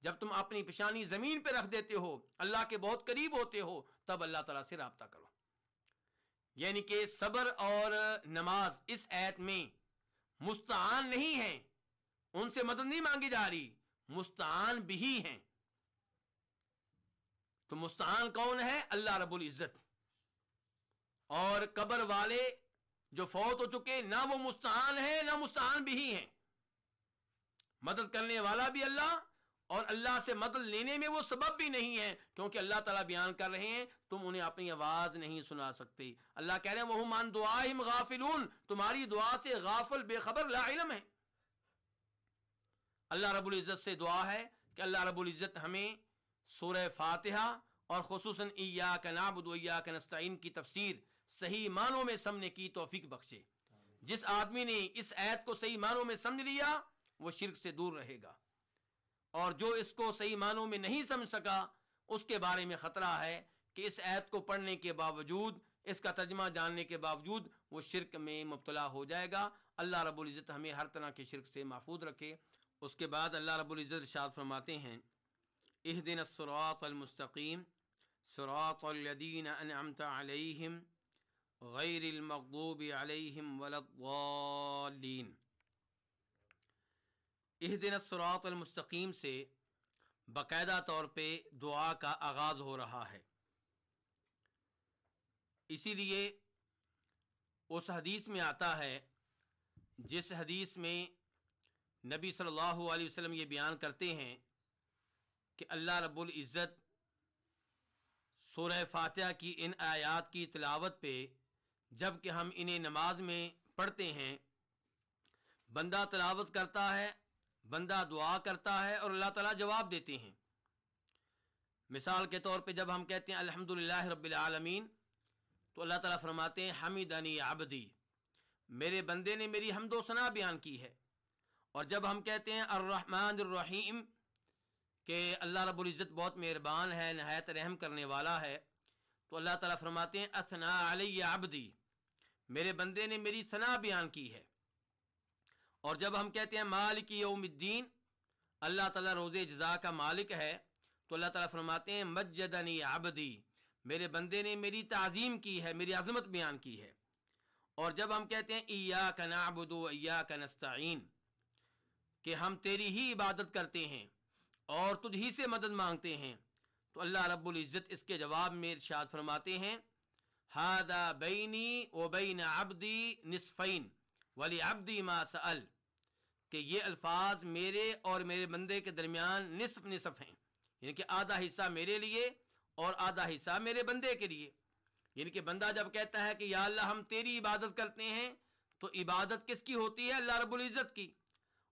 جب تم اپنی پیشانی زمین پہ رکھ دیتے ہو، اللہ کے بہت قریب ہوتے ہو، تب اللہ تعالیٰ سے رابطہ کرو. یعنی کہ صبر اور نماز اس آیت میں مستعان نہیں ہیں، ان سے مدد نہیں مانگی جا رہی، مستعان بھی ہیں. تو مستعان کون ہے؟ اللہ رب العزت. اور قبر والے جو فوت ہو چکے نہ وہ مستعان ہیں نہ مستعان بھی ہیں. مدد کرنے والا بھی اللہ، اور اللہ سے مدد لینے میں وہ سبب بھی نہیں ہے، کیونکہ اللہ تعالیٰ بیان کر رہے ہیں تم انہیں اپنی آواز نہیں سنا سکتے. اللہ کہہ رہے ہیں وَهُمْ عَنْ دُعَائِهِمْ غَافِلُونَ، تمہاری دعا سے غافل بے خبر لا علم ہے. اللہ رب العزت سے دعا ہے کہ اللہ رب العزت ہمیں سورہ فاتحہ اور خصوصاً ایاک نعبد و ایاک نستعین کی تفسیر صحیح معنوں میں سمجھنے کی توفیق بخشے. جس آدمی نے اس آیت کو صحیح معنوں میں سمجھ لیا وہ شرک سے دور رہے گا، اور جو اس کو صحیح معنوں میں نہیں سمجھ سکا اس کے بارے میں خطرہ ہے کہ اس آیت کو پڑھنے کے باوجود، اس کا ترجمہ جاننے کے باوجود وہ شرک میں مبتلا ہو جائے گا. اللہ رب العزت ہمیں ہر طرح کے شرک سے محفوظ رکھے. اس کے بعد اللہ رب العزت ارشاد فرماتے ہیں اہدنا الصراط المستقیم صراط الذین انعمت علیہم غیر المغضوب علیہم ولا الضالین. اہدنا الصراط المستقیم سے باقاعدہ طور پہ دعا کا آغاز ہو رہا ہے. اسی لیے اس حدیث میں آتا ہے جس حدیث میں نبی صلی اللہ علیہ وسلم یہ بیان کرتے ہیں کہ اللہ رب العزت سورہ فاتحہ کی ان آیات کی تلاوت پہ جب کہ ہم انہیں نماز میں پڑھتے ہیں، بندہ تلاوت کرتا ہے، بندہ دعا کرتا ہے اور اللہ تعالیٰ جواب دیتے ہیں. مثال کے طور پہ جب ہم کہتے ہیں الحمدللہ رب العالمین تو اللہ تعالیٰ فرماتے ہیں حمیدنی عبدی، میرے بندے نے میری حمد و ثنا بیان کی ہے. اور جب ہم کہتے ہیں الرحمن الرحیم کہ اللہ رب العزت بہت مہربان ہے، نہایت رحم کرنے والا ہے، تو اللہ تعالیٰ فرماتے ہیں اثنا علی عبدی، میرے بندے نے میری ثنا بیان کی ہے. اور جب ہم کہتے ہیں مالک یوم الدین، اللہ تعالیٰ روز جزا کا مالک ہے، تو اللہ تعالیٰ فرماتے ہیں مجدنی عبدی، میرے بندے نے میری تعظیم کی ہے، میری عظمت بیان کی ہے. اور جب ہم کہتے ہیں ایاک نعبد و ایاک نستعین کہ ہم تیری ہی عبادت کرتے ہیں اور تجھ ہی سے مدد مانگتے ہیں، تو اللہ رب العزت اس کے جواب میں ارشاد فرماتے ہیں ھذا بینی و بین عبدی نصفین ولعبدی ما سأل، کہ یہ الفاظ میرے اور میرے بندے کے درمیان نصف نصف ہیں، یعنی کہ آدھا حصہ میرے لیے اور آدھا حصہ میرے بندے کے لیے. یعنی کہ بندہ جب کہتا ہے کہ یا اللہ ہم تیری عبادت کرتے ہیں تو عبادت کس کی ہوتی ہے؟ اللہ رب العزت کی.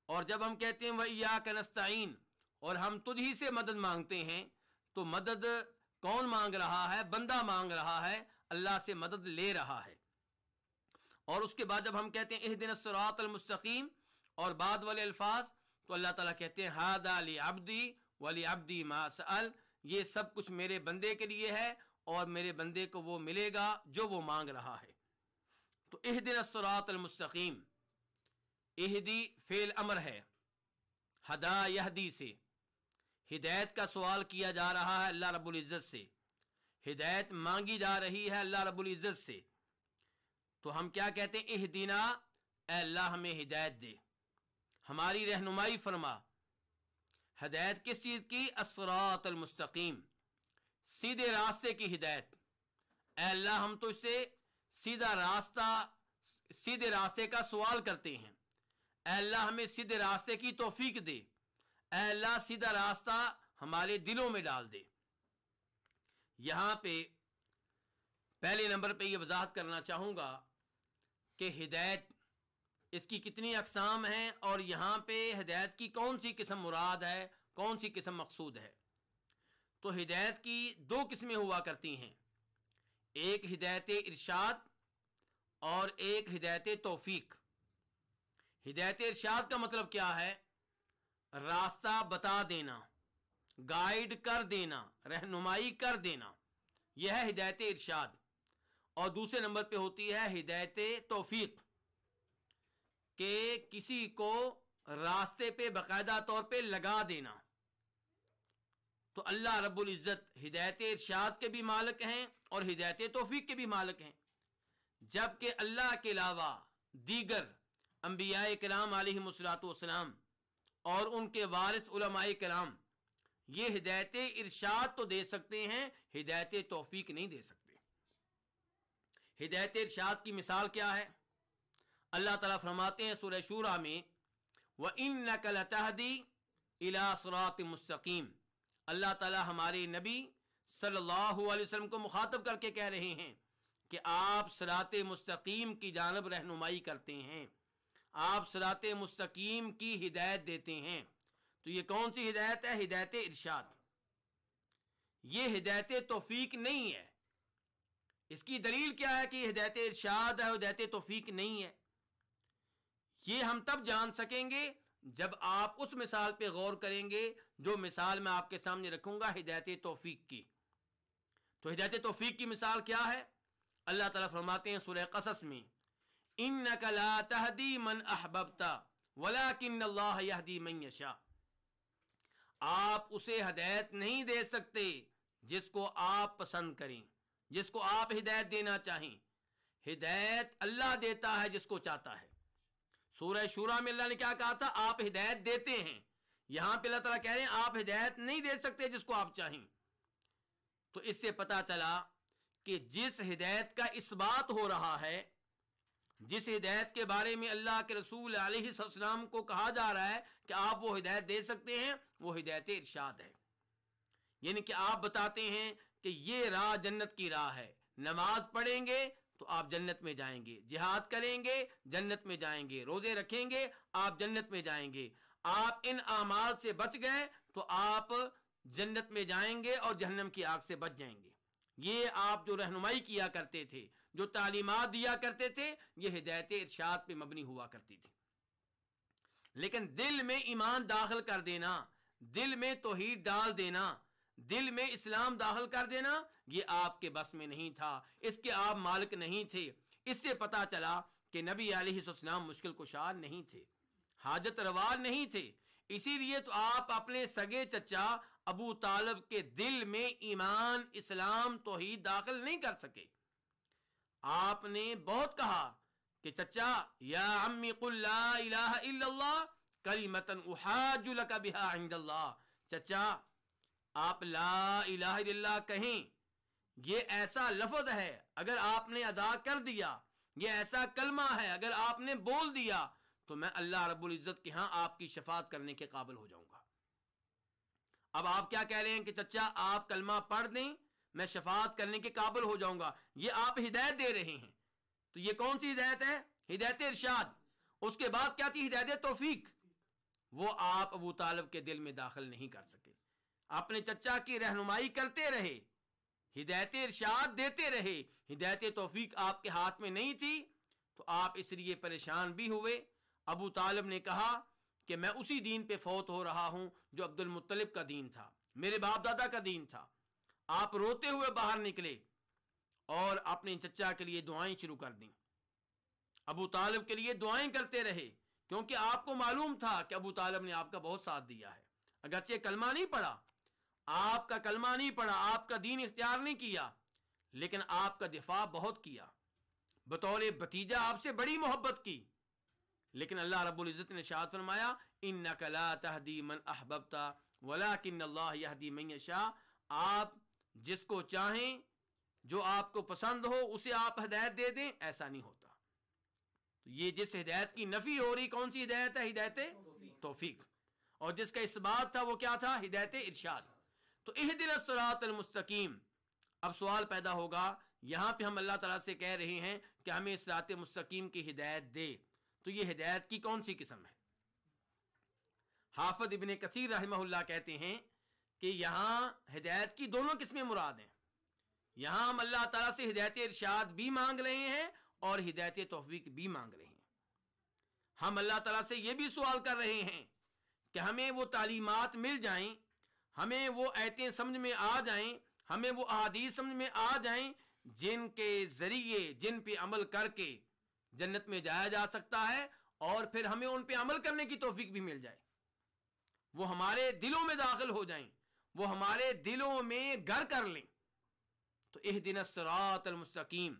اور جب ہم کہتے ہیں وَإِيَّاكَ نَسْتَعِينُ اور ہم تجھ ہی سے مدد مانگتے ہیں، تو مدد کون مانگ رہا ہے؟ بندہ مانگ رہا ہے، اللہ سے مدد لے رہا ہے. اور اس کے بعد جب ہم کہتے ہیں اہدنا الصراط المستقیم اور بعد والے الفاظ، تو اللہ تعالیٰ کہتے ہیں ھذا لعبدی ولعبدی ما سأل، یہ سب کچھ میرے بندے کے لیے ہے اور میرے بندے کو وہ ملے گا جو وہ مانگ رہا ہے. تو اہدنا الصراط المستقیم، اہدی فعل امر ہے، ہدا یہدی سے ہدایت کا سوال کیا جا رہا ہے اللہ رب العزت سے، ہدایت مانگی جا رہی ہے اللہ رب العزت سے. تو ہم کیا کہتے ہیں؟ اہدنا، اے اللہ ہمیں ہدایت دے، ہماری رہنمائی فرما۔ ہدایت کس چیز کی؟ الصراط المستقیم، سیدھے راستے کی ہدایت۔ اے اللہ ہم تو اس سے سیدھے راستے کا سوال کرتے ہیں۔ اے اللہ ہمیں سیدھے راستے کی توفیق دے۔ اے اللہ سیدھا راستہ ہمارے دلوں میں ڈال دے۔ یہاں پہ پہلے نمبر پہ یہ وضاحت کرنا چاہوں گا کہ ہدایت اس کی کتنی اقسام ہیں، اور یہاں پہ ہدایت کی کون سی قسم مراد ہے، کون سی قسم مقصود ہے۔ تو ہدایت کی دو قسمیں ہوا کرتی ہیں، ایک ہدایت ارشاد اور ایک ہدایت توفیق۔ ہدایت ارشاد کا مطلب کیا ہے؟ راستہ بتا دینا، گائیڈ کر دینا، رہنمائی کر دینا، یہ ہے ہدایت ارشاد۔ اور دوسرے نمبر پہ ہوتی ہے ہدایت توفیق، کہ کسی کو راستے پہ باقاعدہ طور پہ لگا دینا۔ تو اللہ رب العزت ہدایت ارشاد کے بھی مالک ہیں اور ہدایت توفیق کے بھی مالک ہیں، جبکہ اللہ کے علاوہ دیگر انبیاء کرام علیہم الصلوۃ والسلام اور ان کے وارث علماء کرام یہ ہدایت ارشاد تو دے سکتے ہیں، ہدایت توفیق نہیں دے سکتے۔ ہدایت ارشاد کی مثال کیا ہے؟ اللہ تعالیٰ فرماتے ہیں سورہ شورى میں، وَإِنَّكَ لَتَهْدِي إِلَىٰ صِرَاطٍ مُسْتَقِيمٍ۔ اللہ تعالیٰ ہمارے نبی صلی اللہ علیہ وسلم کو مخاطب کر کے کہہ رہے ہیں کہ آپ صراط مستقیم کی جانب رہنمائی کرتے ہیں، آپ صراط مستقیم کی ہدایت دیتے ہیں۔ تو یہ کون سی ہدایت ہے؟ ہدایت ارشاد۔ یہ ہدایت توفیق نہیں ہے۔ اس کی دلیل کیا ہے کہ یہ ہدایت ارشاد ہے، ہدایت توفیق نہیں ہے؟ یہ ہم تب جان سکیں گے جب آپ اس مثال پہ غور کریں گے جو مثال میں آپ کے سامنے رکھوں گا ہدایت توفیق کی۔ تو ہدایت توفیق کی مثال کیا ہے؟ اللہ تعالیٰ فرماتے ہیں سورہ قصص میں، إِنَّكَ لَا تَهْدِي مَنْ أَحْبَبْتَ وَلَكِنَّ اللَّهَ يَهْدِي مَنْ يَشَاءُ۔ آپ اسے ہدایت نہیں دے سکتے جس کو آپ پسند کریں، جس کو آپ ہدایت دینا چاہیں۔ ہدایت اللہ دیتا ہے جس کو چاہتا ہے۔ سورہ شورى میں اللہ نے کیا کہا تھا؟ آپ ہدایت دیتے ہیں۔ یہاں پہ اللہ تعالیٰ کہہ رہے ہیں آپ ہدایت نہیں دے سکتے جس کو آپ چاہیں۔ تو اس سے پتا چلا کہ جس ہدایت کا اثبات ہو رہا ہے، جس ہدایت کے بارے میں اللہ کے رسول علیہ السلام کو کہا جا رہا ہے کہ آپ وہ ہدایت دے سکتے ہیں، وہ ہدایت ارشاد ہے۔ یعنی کہ آپ بتاتے ہیں کہ یہ راہ جنت کی راہ ہے، نماز پڑھیں گے تو آپ جنت میں جائیں گے، جہاد کریں گے جنت میں جائیں گے، روزے رکھیں گے آپ جنت میں جائیں گے، آپ ان اعمال سے بچ گئے تو آپ جنت میں جائیں گے اور جہنم کی آگ سے بچ جائیں گے۔ یہ آپ جو رہنمائی کیا کرتے تھے، جو تعلیمات دیا کرتے تھے، یہ ہدایت ارشاد پہ مبنی ہوا کرتی تھی۔ لیکن دل میں ایمان داخل کر دینا، دل میں توحید ڈال دینا، دل میں اسلام داخل کر دینا، یہ آپ کے بس میں نہیں تھا، اس کے آپ مالک نہیں تھے۔ اس سے پتا چلا کہ نبی علیہ السلام مشکل کشا نہیں تھے، حاجت روا نہیں تھے۔ اسی لیے تو آپ اپنے سگے چچا ابو طالب کے دل میں ایمان، اسلام، توحید داخل نہیں کر سکے۔ آپ نے بہت کہا کہ چچا یا عمی قل لا الہ الا اللہ کلمۃ احاج لک بہا عند اللہ، چچا آپ لا الہ الا اللہ کہیں، یہ ایسا لفظ ہے اگر آپ نے ادا کر دیا، یہ ایسا کلمہ ہے اگر آپ نے بول دیا تو میں اللہ رب العزت کے ہاں آپ کی شفاعت کرنے کے قابل ہو جاؤں گا۔ اب آپ کیا کہہ رہے ہیں کہ چچا آپ کلمہ پڑھ دیں میں شفاعت کرنے کے قابل ہو جاؤں گا، یہ آپ ہدایت دے رہے ہیں۔ تو یہ کون سی ہدایت ہے؟ ہدایت ارشاد۔ اس کے بعد کیا تھی؟ ہدایت توفیق۔ وہ آپ ابو طالب کے دل میں داخل نہیں کر سکے۔ اپنے چچا کی رہنمائی کرتے رہے، ہدایت ارشاد دیتے رہے، ہدایت توفیق آپ کے ہاتھ میں نہیں تھی، تو آپ اس لیے پریشان بھی ہوئے۔ ابو طالب نے کہا کہ میں اسی دین پہ فوت ہو رہا ہوں جو عبد المطلب کا دین تھا، میرے باپ دادا کا دین تھا۔ آپ روتے ہوئے باہر نکلے اور اپنے چچا کے لیے دعائیں شروع کر دیں، ابو طالب کے لیے دعائیں کرتے رہے، کیونکہ آپ کو معلوم تھا کہ ابو طالب نے آپ کا بہت ساتھ دیا ہے۔ اگرچہ کلمہ نہیں پڑھا، آپ کا کلمہ نہیں پڑھا، آپ کا دین اختیار نہیں کیا، لیکن آپ کا دفاع بہت کیا، بطور بتیجا آپ سے بڑی محبت کی، لیکن اللہ رب العزت نے ارشاد فرمایا انک لا تہدی من احببت ولکن اللہ یہدی من یشاء، آپ جس کو چاہیں، جو آپ کو پسند ہو، اسے آپ ہدایت دے دیں، ایسا نہیں ہوتا۔ تو یہ جس ہدایت کی نفی ہو رہی، کون سی ہدایت ہے؟ ہدایت توفیق۔ اور جس کا اس بات تھا وہ کیا تھا؟ ہدایت ارشاد۔ تو اہدنا الصراط المستقیم۔ اب سوال پیدا ہوگا، یہاں پہ ہم اللہ تعالیٰ سے کہہ رہے ہیں کہ ہمیں صراط مستقیم کی ہدایت دے، تو یہ ہدایت کی کون سی قسم ہے؟ حافظ ابن کثیر رحمہ اللہ کہتے ہیں کہ یہاں ہدایت کی دونوں قسمیں مراد ہیں۔ یہاں ہم اللہ تعالیٰ سے ہدایت ارشاد بھی مانگ رہے ہیں اور ہدایت توفیق بھی مانگ رہے ہیں۔ ہم اللہ تعالیٰ سے یہ بھی سوال کر رہے ہیں کہ ہمیں وہ تعلیمات مل جائیں، ہمیں وہ آیتیں سمجھ میں آ جائیں، ہمیں وہ احادیث سمجھ میں آ جائیں جن کے ذریعے، جن پہ عمل کر کے جنت میں جایا جا سکتا ہے، اور پھر ہمیں ان پہ عمل کرنے کی توفیق بھی مل جائے، وہ ہمارے دلوں میں داخل ہو جائیں، وہ ہمارے دلوں میں گھر کر لیں۔ تو اہدنا الصراط المستقیم،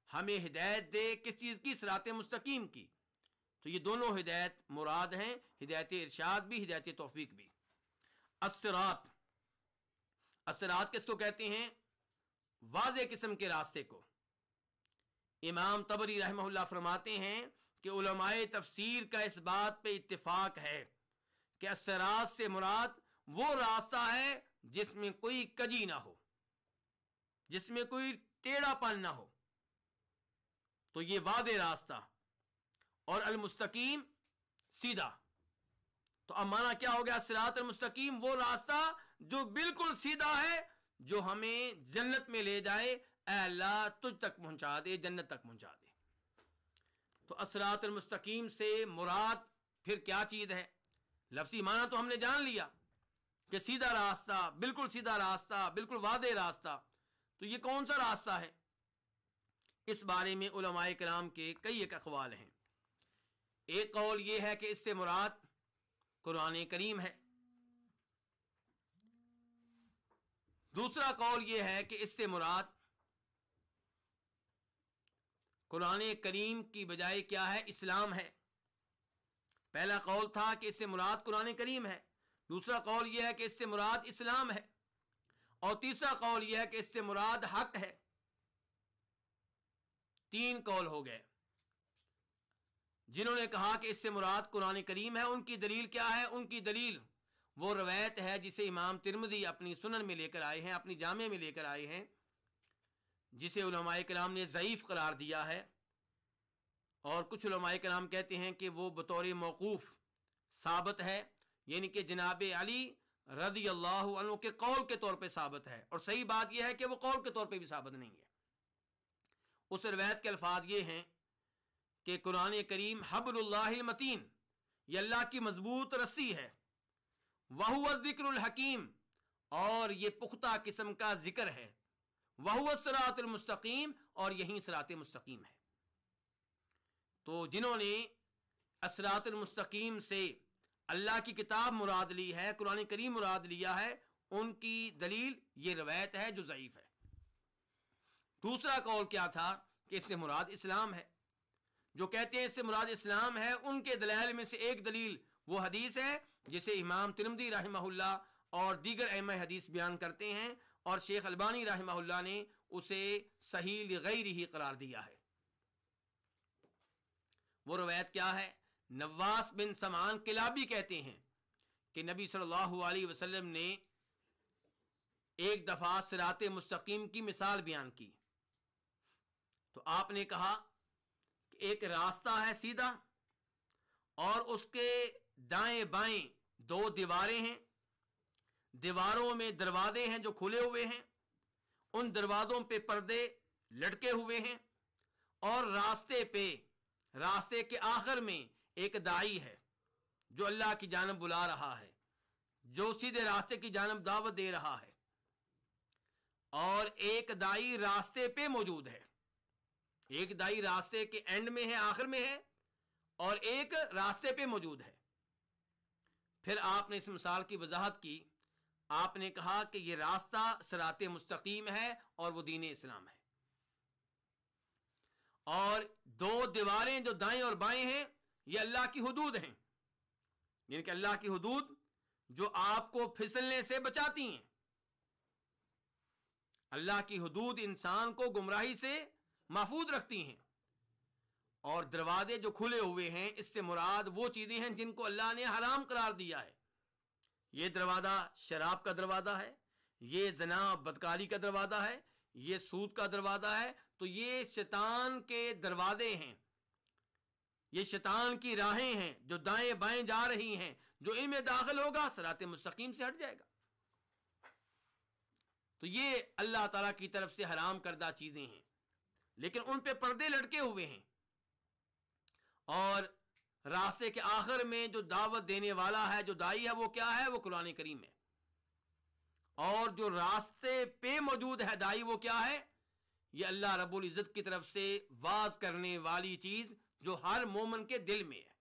ہمیں ہدایت دے کس چیز کی؟ صراط مستقیم کی۔ تو یہ دونوں ہدایت مراد ہیں، ہدایت ارشاد بھی، ہدایت توفیق بھی۔ الصراط، الصراط کس کو کہتے ہیں؟ واضح قسم کے راستے کو۔ امام طبری رحمہ اللہ فرماتے ہیں کہ علماء تفسیر کا اس بات پہ اتفاق ہے کہ الصراط سے مراد وہ راستہ ہے جس میں کوئی کجی نہ ہو، جس میں کوئی ٹیڑھا پن نہ ہو، تو یہ واضح راستہ، اور المستقیم سیدھا۔ تو اب مانا کیا ہو گیا؟ صراط المستقیم وہ راستہ جو بالکل سیدھا ہے، جو ہمیں جنت میں لے جائے، اے اللہ تجھ تک پہنچا دے، جنت تک پہنچا دے۔ تو الصراط المستقیم سے مراد پھر کیا چیز ہے؟ لفظی معنی تو ہم نے جان لیا کہ سیدھا راستہ، بالکل سیدھا راستہ، بالکل واضح راستہ۔ تو یہ کون سا راستہ ہے؟ اس بارے میں علماء کرام کے کئی ایک اقوال ہیں۔ ایک قول یہ ہے کہ اس سے مراد قرآن کریم ہے۔ دوسرا قول یہ ہے کہ اس سے مراد قرآن کریم کی بجائے کیا ہے؟ اسلام ہے۔ پہلا قول تھا کہ اس سے مراد قرآن کریم ہے، دوسرا قول یہ ہے کہ اس سے مراد اسلام ہے، اور تیسرا قول یہ ہے کہ اس سے مراد حق ہے۔ تین قول ہو گئے۔ جنہوں نے کہا کہ اس سے مراد قرآن کریم ہے، ان کی دلیل کیا ہے؟ ان کی دلیل وہ روایت ہے جسے امام ترمذی اپنی سنن میں لے کر آئے ہیں، اپنی جامع میں لے کر آئے ہیں، جسے علماء کرام نے ضعیف قرار دیا ہے، اور کچھ علماء کرام کہتے ہیں کہ وہ بطور موقوف ثابت ہے، یعنی کہ جناب علی رضی اللہ عنہ کے قول کے طور پہ ثابت ہے، اور صحیح بات یہ ہے کہ وہ قول کے طور پہ بھی ثابت نہیں ہے۔ اس روایت کے الفاظ یہ ہیں کہ قرآن کریم حبل اللہ المتین، یہ اللہ کی مضبوط رسی ہے، وَهُوَ الذِّكْرُ الْحَكِيمُ، اور یہ پختہ قسم کا ذکر ہے، وَهُوَ الصِّرَاطُ الْمُسْتَقِيمُ، اور یہی صراط مستقیم ہے۔ تو جنہوں نے الصراط المستقیم سے اللہ کی کتاب مراد لی ہے، قرآن کریم مراد لیا ہے، ان کی دلیل یہ روایت ہے جو ضعیف ہے۔ دوسرا قول کیا تھا؟ کہ اس سے مراد اسلام ہے۔ جو کہتے ہیں اس سے مراد اسلام ہے، ان کے دلائل میں سے ایک دلیل وہ حدیث ہے جسے امام ترمذی رحمہ اللہ اور دیگر ائمہ حدیث بیان کرتے ہیں، اور شیخ البانی رحمہ اللہ نے اسے صحیح لغیرہ قرار دیا ہے۔ وہ روایت کیا ہے؟ نواس بن سمعان کلابی کہتے ہیں کہ نبی صلی اللہ علیہ وسلم نے ایک دفعہ صراط مستقیم کی مثال بیان کی، تو آپ نے کہا کہ ایک راستہ ہے سیدھا، اور اس کے دائیں بائیں دو دیواریں ہیں، دیواروں میں دروازے ہیں جو کھلے ہوئے ہیں، ان دروازوں پہ پردے لٹکے ہوئے ہیں، اور راستے کے آخر میں ایک داعی ہے جو اللہ کی جانب بلا رہا ہے، جو سیدھے راستے کی جانب دعوت دے رہا ہے، اور ایک داعی راستے پہ موجود ہے، ایک داعی راستے کے اینڈ میں ہے، آخر میں ہے، اور ایک راستے پہ موجود ہے۔ پھر آپ نے اس مثال کی وضاحت کی، آپ نے کہا کہ یہ راستہ صراط مستقیم ہے اور وہ دین اسلام ہے، اور دو دیواریں جو دائیں اور بائیں ہیں یہ اللہ کی حدود ہیں، یعنی کہ اللہ کی حدود جو آپ کو پھسلنے سے بچاتی ہیں۔ اللہ کی حدود انسان کو گمراہی سے محفوظ رکھتی ہیں، اور دروازے جو کھلے ہوئے ہیں اس سے مراد وہ چیزیں ہیں جن کو اللہ نے حرام قرار دیا ہے۔ یہ دروازہ شراب کا دروازہ ہے، یہ زنا بدکاری کا دروازہ ہے، یہ سود کا دروازہ ہے، تو یہ شیطان کے دروازے ہیں، یہ شیطان کی راہیں ہیں جو دائیں بائیں جا رہی ہیں، جو ان میں داخل ہوگا صراط مستقیم سے ہٹ جائے گا۔ تو یہ اللہ تعالیٰ کی طرف سے حرام کردہ چیزیں ہیں، لیکن ان پہ پردے لٹکے ہوئے ہیں، اور راستے کے آخر میں جو دعوت دینے والا ہے، جو دائی ہے، وہ کیا ہے؟ وہ قرآن کریم ہے۔ اور جو راستے پہ موجود ہے دائی، وہ کیا ہے؟ یہ اللہ رب العزت کی طرف سے واز کرنے والی چیز جو ہر مومن کے دل میں ہے۔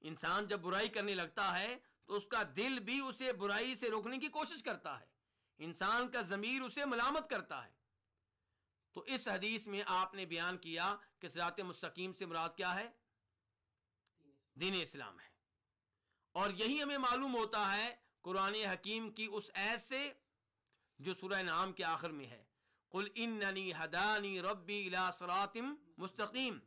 انسان جب برائی کرنے لگتا ہے تو اس کا دل بھی اسے برائی سے روکنے کی کوشش کرتا ہے، انسان کا ضمیر اسے ملامت کرتا ہے۔ تو اس حدیث میں آپ نے بیان کیا کہ صراط مستقیم سے مراد کیا ہے؟ دین اسلام ہے، اور یہی ہمیں معلوم ہوتا ہے قرآن حکیم کی اس آیت سے جو سورہ انعام کے آخر میں ہے، قل اننی ہدانی ربی الی صراط مستقیم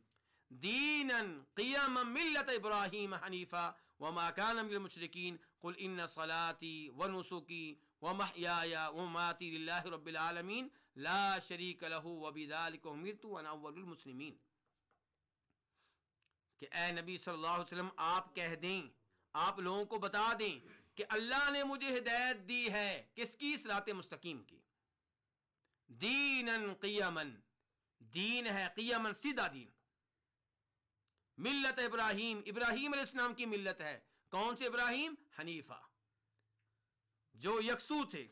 دینا قیما ملت ابراہیم حنیفا وما کان من المشرکین قل ان صلاتی ونسکی ومحیای ومماتی للہ رب العالمین لا شریک لہ وبذلک امرت وانا اول المسلمین۔ کہ اے نبی صلی اللہ علیہ وسلم آپ کہہ دیں، آپ لوگوں کو بتا دیں کہ اللہ نے مجھے ہدایت دی ہے، کس کی؟ صراط مستقیم کی۔ دینن قیمن، دین ہے قیمن، سیدھا دین۔ ملت ابراہیم، ابراہیم علیہ السلام کی ملت ہے۔ کون سے ابراہیم؟ حنیفہ، جو یکسو تھے،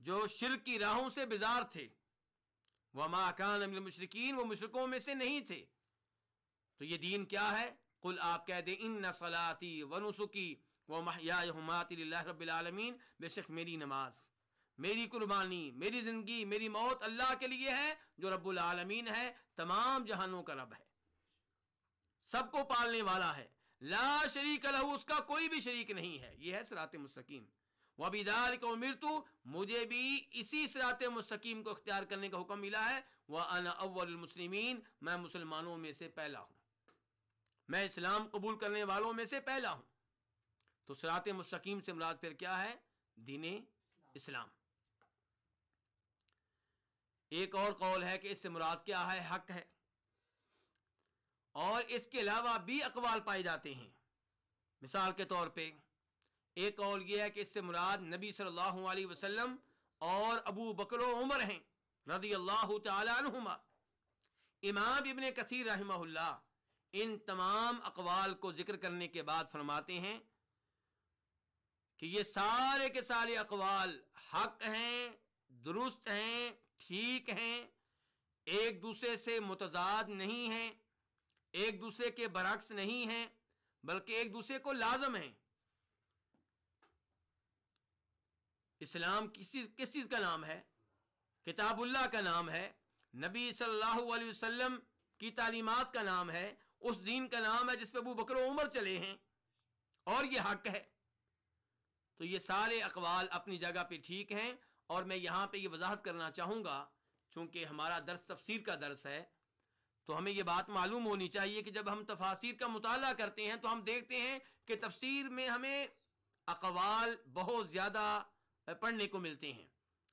جو شرک کی راہوں سے بیزار تھے۔ وما کان من المشرکین، وہ مشرکوں میں سے نہیں تھے۔ تو یہ دین کیا ہے؟ قل آپ کہہ دیں ان صلاتی ونسکی ومحیای ومماتی للہ رب العالمین، بے شک میری نماز، میری قربانی، میری زندگی، میری موت اللہ کے لیے ہے جو رب العالمین ہے، تمام جہانوں کا رب ہے، سب کو پالنے والا ہے، لا شریک لہ، اس کا کوئی بھی شریک نہیں ہے۔ یہ ہے صراط مستقیم۔ وبذلک امرت، مجھے بھی اسی صراط مستقیم کو اختیار کرنے کا حکم ملا ہے۔ وانا اول المسلمین، میں مسلمانوں میں سے پہلا ہوں، میں اسلام قبول کرنے والوں میں سے پہلا ہوں۔ تو صراط مستقیم سے مراد پھر کیا ہے؟ دین اسلام۔ ایک اور قول ہے کہ اس سے مراد کیا ہے؟ حق ہے، اور اس کے علاوہ بھی اقوال پائے جاتے ہیں۔ مثال کے طور پہ ایک قول یہ ہے کہ اس سے مراد نبی صلی اللہ علیہ وسلم اور ابو بکر و عمر ہیں رضی اللہ تعالی عنہما۔ امام ابن کثیر رحمہ اللہ ان تمام اقوال کو ذکر کرنے کے بعد فرماتے ہیں کہ یہ سارے کے سارے اقوال حق ہیں، درست ہیں، ٹھیک ہیں، ایک دوسرے سے متضاد نہیں ہیں، ایک دوسرے کے برعکس نہیں ہیں، بلکہ ایک دوسرے کو لازم ہیں۔ اسلام کس چیز کا نام ہے؟ کتاب اللہ کا نام ہے، نبی صلی اللہ علیہ وسلم کی تعلیمات کا نام ہے، اس دین کا نام ہے جس پہ ابو بکر و عمر چلے ہیں، اور یہ حق ہے۔ تو یہ سارے اقوال اپنی جگہ پہ ٹھیک ہیں، اور میں یہاں پہ یہ وضاحت کرنا چاہوں گا، چونکہ ہمارا درس تفسیر کا درس ہے، تو ہمیں یہ بات معلوم ہونی چاہیے کہ جب ہم تفاسیر کا مطالعہ کرتے ہیں تو ہم دیکھتے ہیں کہ تفسیر میں ہمیں اقوال بہت زیادہ پڑھنے کو ملتے ہیں۔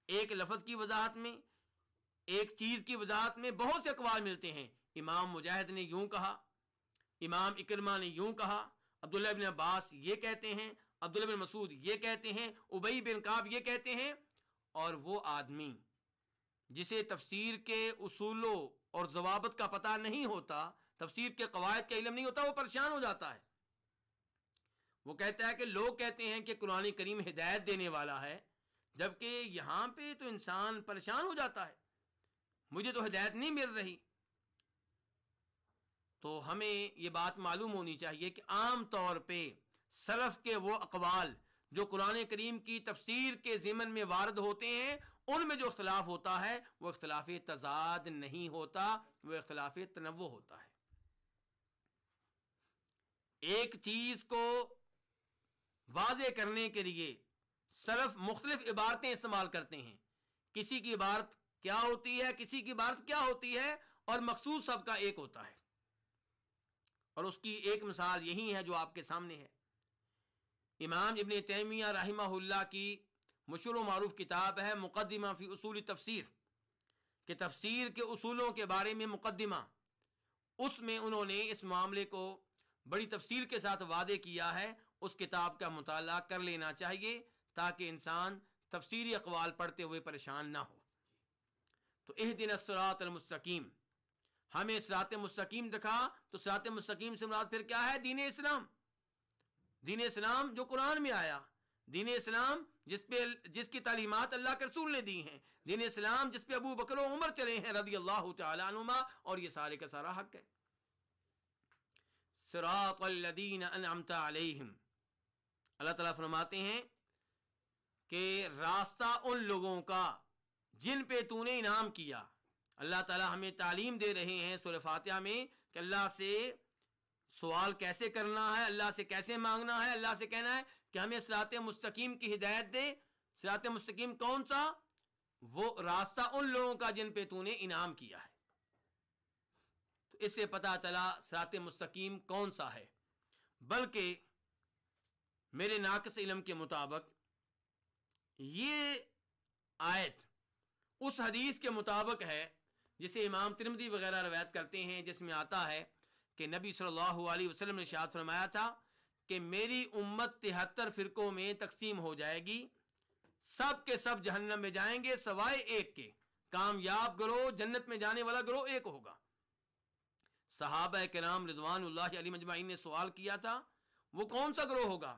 ایک لفظ کی وضاحت میں، ایک چیز کی وضاحت میں بہت سے اقوال ملتے ہیں۔ امام مجاہد نے یوں کہا، امام اکرمہ نے یوں کہا، عبداللہ بن عباس یہ کہتے ہیں، عبداللہ بن مسعود یہ کہتے ہیں، ابی بن کعب یہ کہتے ہیں۔ اور وہ آدمی جسے تفسیر کے اصولوں اور ضوابط کا پتہ نہیں ہوتا، تفسیر کے قواعد کا علم نہیں ہوتا، وہ پریشان ہو جاتا ہے۔ وہ کہتا ہے کہ لوگ کہتے ہیں کہ قرآن کریم ہدایت دینے والا ہے، جبکہ یہاں پہ تو انسان پریشان ہو جاتا ہے، مجھے تو ہدایت نہیں مل رہی۔ تو ہمیں یہ بات معلوم ہونی چاہیے کہ عام طور پہ سلف کے وہ اقوال جو قرآن کریم کی تفسیر کے ضمن میں وارد ہوتے ہیں، ان میں جو اختلاف ہوتا ہے وہ اختلاف تضاد نہیں ہوتا، وہ اختلاف تنوع ہوتا ہے۔ ایک چیز کو واضح کرنے کے لیے سلف مختلف عبارتیں استعمال کرتے ہیں، کسی کی عبارت کیا ہوتی ہے، کسی کی عبارت کیا ہوتی ہے، اور مقصود سب کا ایک ہوتا ہے۔ اور اس کی ایک مثال یہی ہے جو آپ کے سامنے ہے۔ امام ابن تیمیہ رحمہ اللہ کی مشہور و معروف کتاب ہے مقدمہ فی اصول تفسیر، کہ تفسیر کے اصولوں کے بارے میں مقدمہ، اس میں انہوں نے اس معاملے کو بڑی تفصیل کے ساتھ واضح کیا ہے۔ اس کتاب کا مطالعہ کر لینا چاہیے تاکہ انسان تفسیری اقوال پڑھتے ہوئے پریشان نہ ہو۔ تو اہدنا الصراط المستقیم، ہمیں صراط مستقیم دکھا، تو صراط مستقیم سے مراد پھر کیا ہے؟ دین اسلام۔ دین اسلام جو قرآن میں آیا، دین اسلام جس کی تعلیمات اللہ کے رسول نے دی ہیں، دین اسلام جس پہ ابو بکر و عمر چلے ہیں رضی اللہ تعالی عنہما، اور یہ سارے کا سارا حق ہے۔ صراط الذین انعمت علیہم، اللہ تعالیٰ فرماتے ہیں کہ راستہ ان لوگوں کا جن پہ تو نے انعام کیا۔ اللہ تعالیٰ ہمیں تعلیم دے رہے ہیں سورہ فاتحہ میں کہ اللہ سے سوال کیسے کرنا ہے، اللہ سے کیسے مانگنا ہے۔ اللہ سے کہنا ہے کہ ہمیں صراط مستقیم کی ہدایت دے۔ صراط مستقیم کون سا؟ وہ راستہ ان لوگوں کا جن پہ تو نے انعام کیا ہے۔ تو اس سے پتہ چلا صراط مستقیم کون سا ہے۔ بلکہ میرے ناقص علم کے مطابق یہ آیت اس حدیث کے مطابق ہے جسے امام ترمذی وغیرہ روایت کرتے ہیں، جس میں آتا ہے کہ نبی صلی اللہ علیہ وسلم نے ارشاد فرمایا تھا کہ میری امت 73 فرقوں میں تقسیم ہو جائے گی، سب کے سب جہنم میں جائیں گے سوائے ایک کے، کامیاب گروہ، جنت میں جانے والا گروہ ایک ہوگا۔ صحابہ کرام رضوان اللہ علیہم اجمعین نے سوال کیا تھا وہ کون سا گروہ ہوگا؟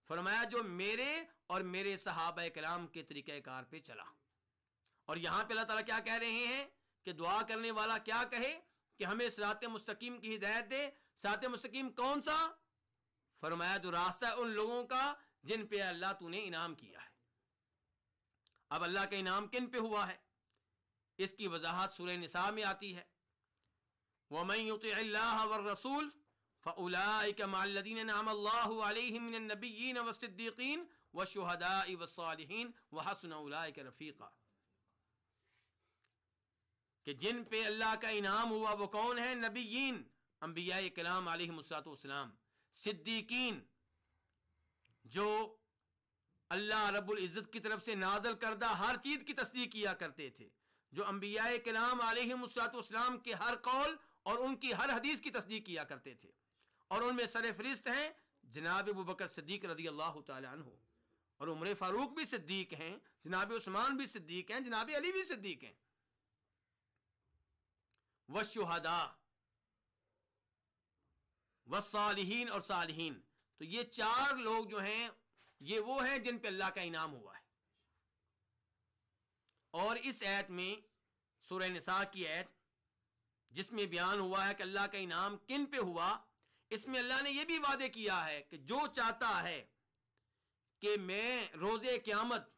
فرمایا جو میرے اور میرے صحابہ کرام کے طریقہ کار پہ چلا۔ اور یہاں پہ اللہ تعالیٰ کیا کہہ رہے ہیں کہ دعا کرنے والا کیا کہے کہ ہمیں صراط مستقیم کی ہدایت دے۔ صراط مستقیم کون سا؟ فرمایا جو راستہ ان لوگوں کا جن پہ اللہ تو نے انعام کیا ہے۔ اب اللہ کا انعام کن پہ ہوا ہے؟ اس کی وضاحت سورہ نساء میں آتی ہے، وَمَن يُطِعِ اللَّهَ وَالرَّسُولَ فَأُولَٰئِكَ مَعَ الَّذِينَ أَنْعَمَ اللَّهُ عَلَيْهِم مِّنَ النَّبِيِّينَ وَالصِّدِّيقِينَ وَالشُّهَدَاءِ وَالصَّالِحِينَ وَحَسُنَ أُولَٰئِكَ رَفِيقًا، کہ جن پہ اللہ کا انعام ہوا وہ کون ہے؟ نبیین، انبیاء کرام علیہم السلام، صدیقین جو اللہ رب العزت کی طرف سے نازل کردہ ہر چیز کی تصدیق کیا کرتے تھے، جو انبیاء کرام علیہم السلام کے ہر قول اور ان کی ہر حدیث کی تصدیق کیا کرتے تھے۔ اور ان میں سر فہرست ہیں جناب ابو بکر صدیق رضی اللہ تعالی عنہ، اور عمر فاروق بھی صدیق ہیں، جناب عثمان بھی صدیق ہیں، جناب علی بھی صدیق ہیں۔ والشہداء والصالحین، اور صالحین، تو یہ چار لوگ جو ہیں یہ وہ ہیں جن پہ اللہ کا انعام ہوا ہے۔ اور اس آیت میں سورہ نساء کی آیت جس میں بیان ہوا ہے کہ اللہ کا انعام کن پہ ہوا، اس میں اللہ نے یہ بھی وعدے کیا ہے کہ جو چاہتا ہے کہ میں روز قیامت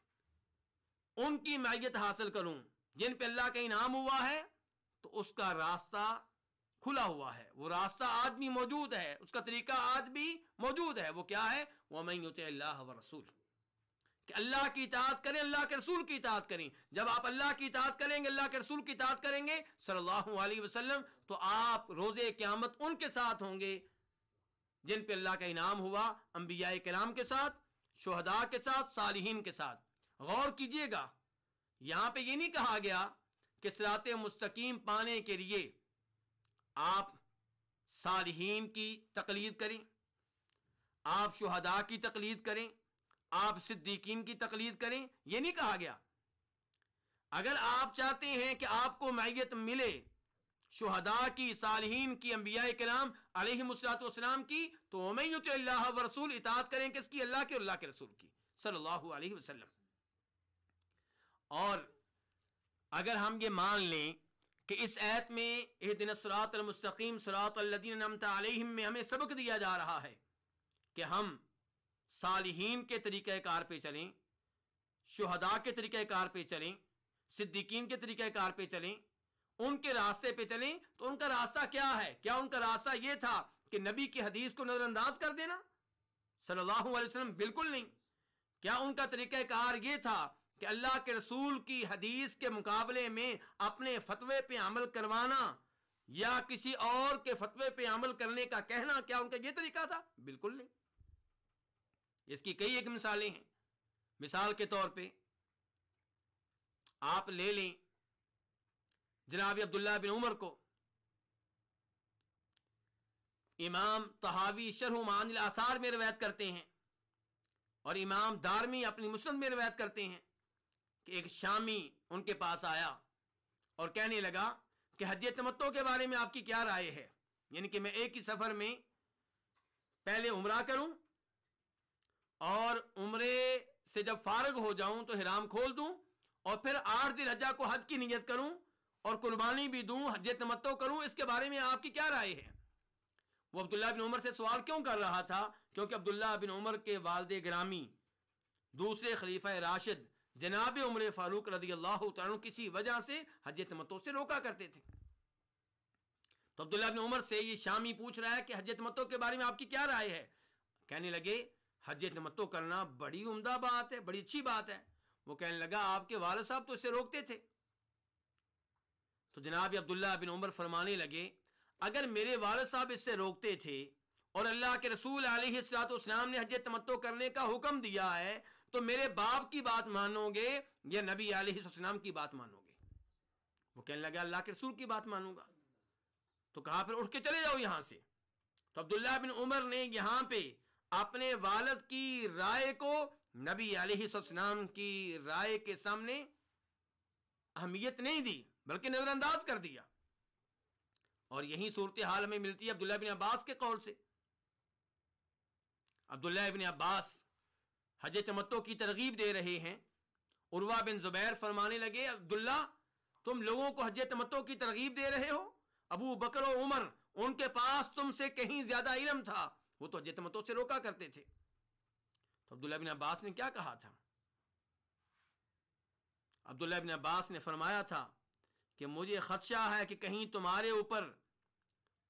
ان کی معیت حاصل کروں جن پہ اللہ کا انعام ہوا ہے، تو اس کا راستہ کھلا ہوا ہے، وہ راستہ آج بھی موجود ہے، اس کا طریقہ آج بھی موجود ہے۔ وہ کیا ہے؟ وَمَن يُطِعِ اللَّهَ وَالرَّسُولَ، کہ اللہ کی اطاعت کریں، اللہ کے رسول کی اطاعت کریں۔ جب آپ اللہ کی اطاعت کریں گے، اللہ کے رسول کی اطاعت کریں گے صلی اللہ علیہ وسلم، تو آپ روز قیامت ان کے ساتھ ہوں گے جن پہ اللہ کا انعام ہوا، انبیاء کرام کے ساتھ، شہداء کے ساتھ، صالحین کے ساتھ۔ غور کیجئے گا، یہاں پہ یہ نہیں کہا گیا کہ صراط مستقیم پانے کے لیے آپ صالحین کی تقلید کریں، آپ شہداء کی تقلید کریں، آپ صدیقین کی تقلید کریں، یہ نہیں کہا گیا۔ اگر آپ چاہتے ہیں کہ آپ کو معیت ملے شہداء کی، صالحین کی، انبیاء کرام علیہم السلام کی، تو وَمَن يُطِعِ اللَّهَ وَالرَّسُولَ، اطاعت کریں کس کی؟ اللہ کی اور اللہ کے رسول کی صلی اللہ علیہ وسلم۔ اور اگر ہم یہ مان لیں کہ اس آیت میں اہدنا الصراط المستقیم صراط الذین انعمت علیہم میں ہمیں سبق دیا جا رہا ہے کہ ہم صالحین کے طریقہ کار پہ چلیں، شہداء کے طریقہ کار پہ چلیں، صدیقین کے طریقہ کار پہ چلیں، ان کے راستے پہ چلیں، تو ان کا راستہ کیا ہے؟ کیا ان کا راستہ یہ تھا کہ نبی کی حدیث کو نظر انداز کر دینا صلی اللہ علیہ وسلم؟ بالکل نہیں۔ کیا ان کا طریقہ کار یہ تھا کہ اللہ کے رسول کی حدیث کے مقابلے میں اپنے فتوے پہ عمل کروانا یا کسی اور کے فتوے پہ عمل کرنے کا کہنا، کیا ان کا یہ طریقہ تھا؟ بالکل نہیں۔ اس کی کئی ایک مثالیں ہیں۔ مثال کے طور پہ آپ لے لیں جناب عبداللہ بن عمر کو۔ امام طحاوی شرح معانی الاثار میں روایت کرتے ہیں، اور امام دارمی اپنی مسند میں روایت کرتے ہیں کہ ایک شامی ان کے پاس آیا اور کہنے لگا کہ حج تمتع کے بارے میں آپ کی کیا رائے ہے؟ یعنی کہ میں ایک ہی سفر میں پہلے عمرہ کروں اور عمرے سے جب فارغ ہو جاؤں تو احرام کھول دوں، اور پھر 8 ذی الحجہ کو حج کی نیت کروں اور قربانی بھی دوں، حج تمتع کروں، اس کے بارے میں آپ کی کیا رائے ہے؟ وہ عبداللہ بن عمر سے سوال کیوں کر رہا تھا؟ کیونکہ عبداللہ بن عمر کے والد گرامی دوسرے خلیفہ راشد جناب عمر فاروق رضی اللہ تعالیٰ کسی وجہ سے حج تمتع سے روکا کرتے تھے۔ تو عبداللہ بن عمر سے یہ شامی پوچھ رہا ہے کہ حج تمتع کے بارے میں آپ کی کیا رائے ہے؟ کہنے لگے حج تمتع کرنا بڑی عمدہ بات ہے، بڑی اچھی بات ہے۔ وہ کہنے لگا آپ کے والد صاحب تو اس سے روکتے تھے۔ تو جناب عبداللہ بن عمر فرمانے لگے اگر میرے والد صاحب اس سے روکتے تھے اور اللہ کے رسول علیہ الصلوۃ والسلام نے حج تمتع کرنے کا حکم دیا ہے تو میرے باپ کی بات مانو گے یا نبی علیہ السلام کی بات مانو گے؟ وہ کہنے لگا اللہ کے رسول کی بات مانوں گا۔ تو کہا پھر اٹھ کے چلے جاؤ یہاں سے۔ تو عبداللہ بن عمر نے یہاں پہ اپنے والد کی رائے کو نبی علیہ السلام کی رائے کے سامنے اہمیت نہیں دی بلکہ نظر انداز کر دیا۔ اور یہی صورتحال ہمیں ملتی ہے عبداللہ بن عباس کے قول سے۔ عبداللہ بن عباس حج تمتع کی ترغیب دے رہے ہیں۔ عروہ بن زبیر فرمانے لگے عبداللہ تم لوگوں کو حج تمتع کی ترغیب دے رہے ہو؟ ابو بکر و عمر ان کے پاس تم سے کہیں زیادہ علم تھا، وہ تو حج تمتع سے روکا کرتے تھے۔ تو عبداللہ بن عباس نے کیا کہا تھا؟ عبداللہ بن عباس نے فرمایا تھا کہ مجھے خدشہ ہے کہ کہیں تمہارے اوپر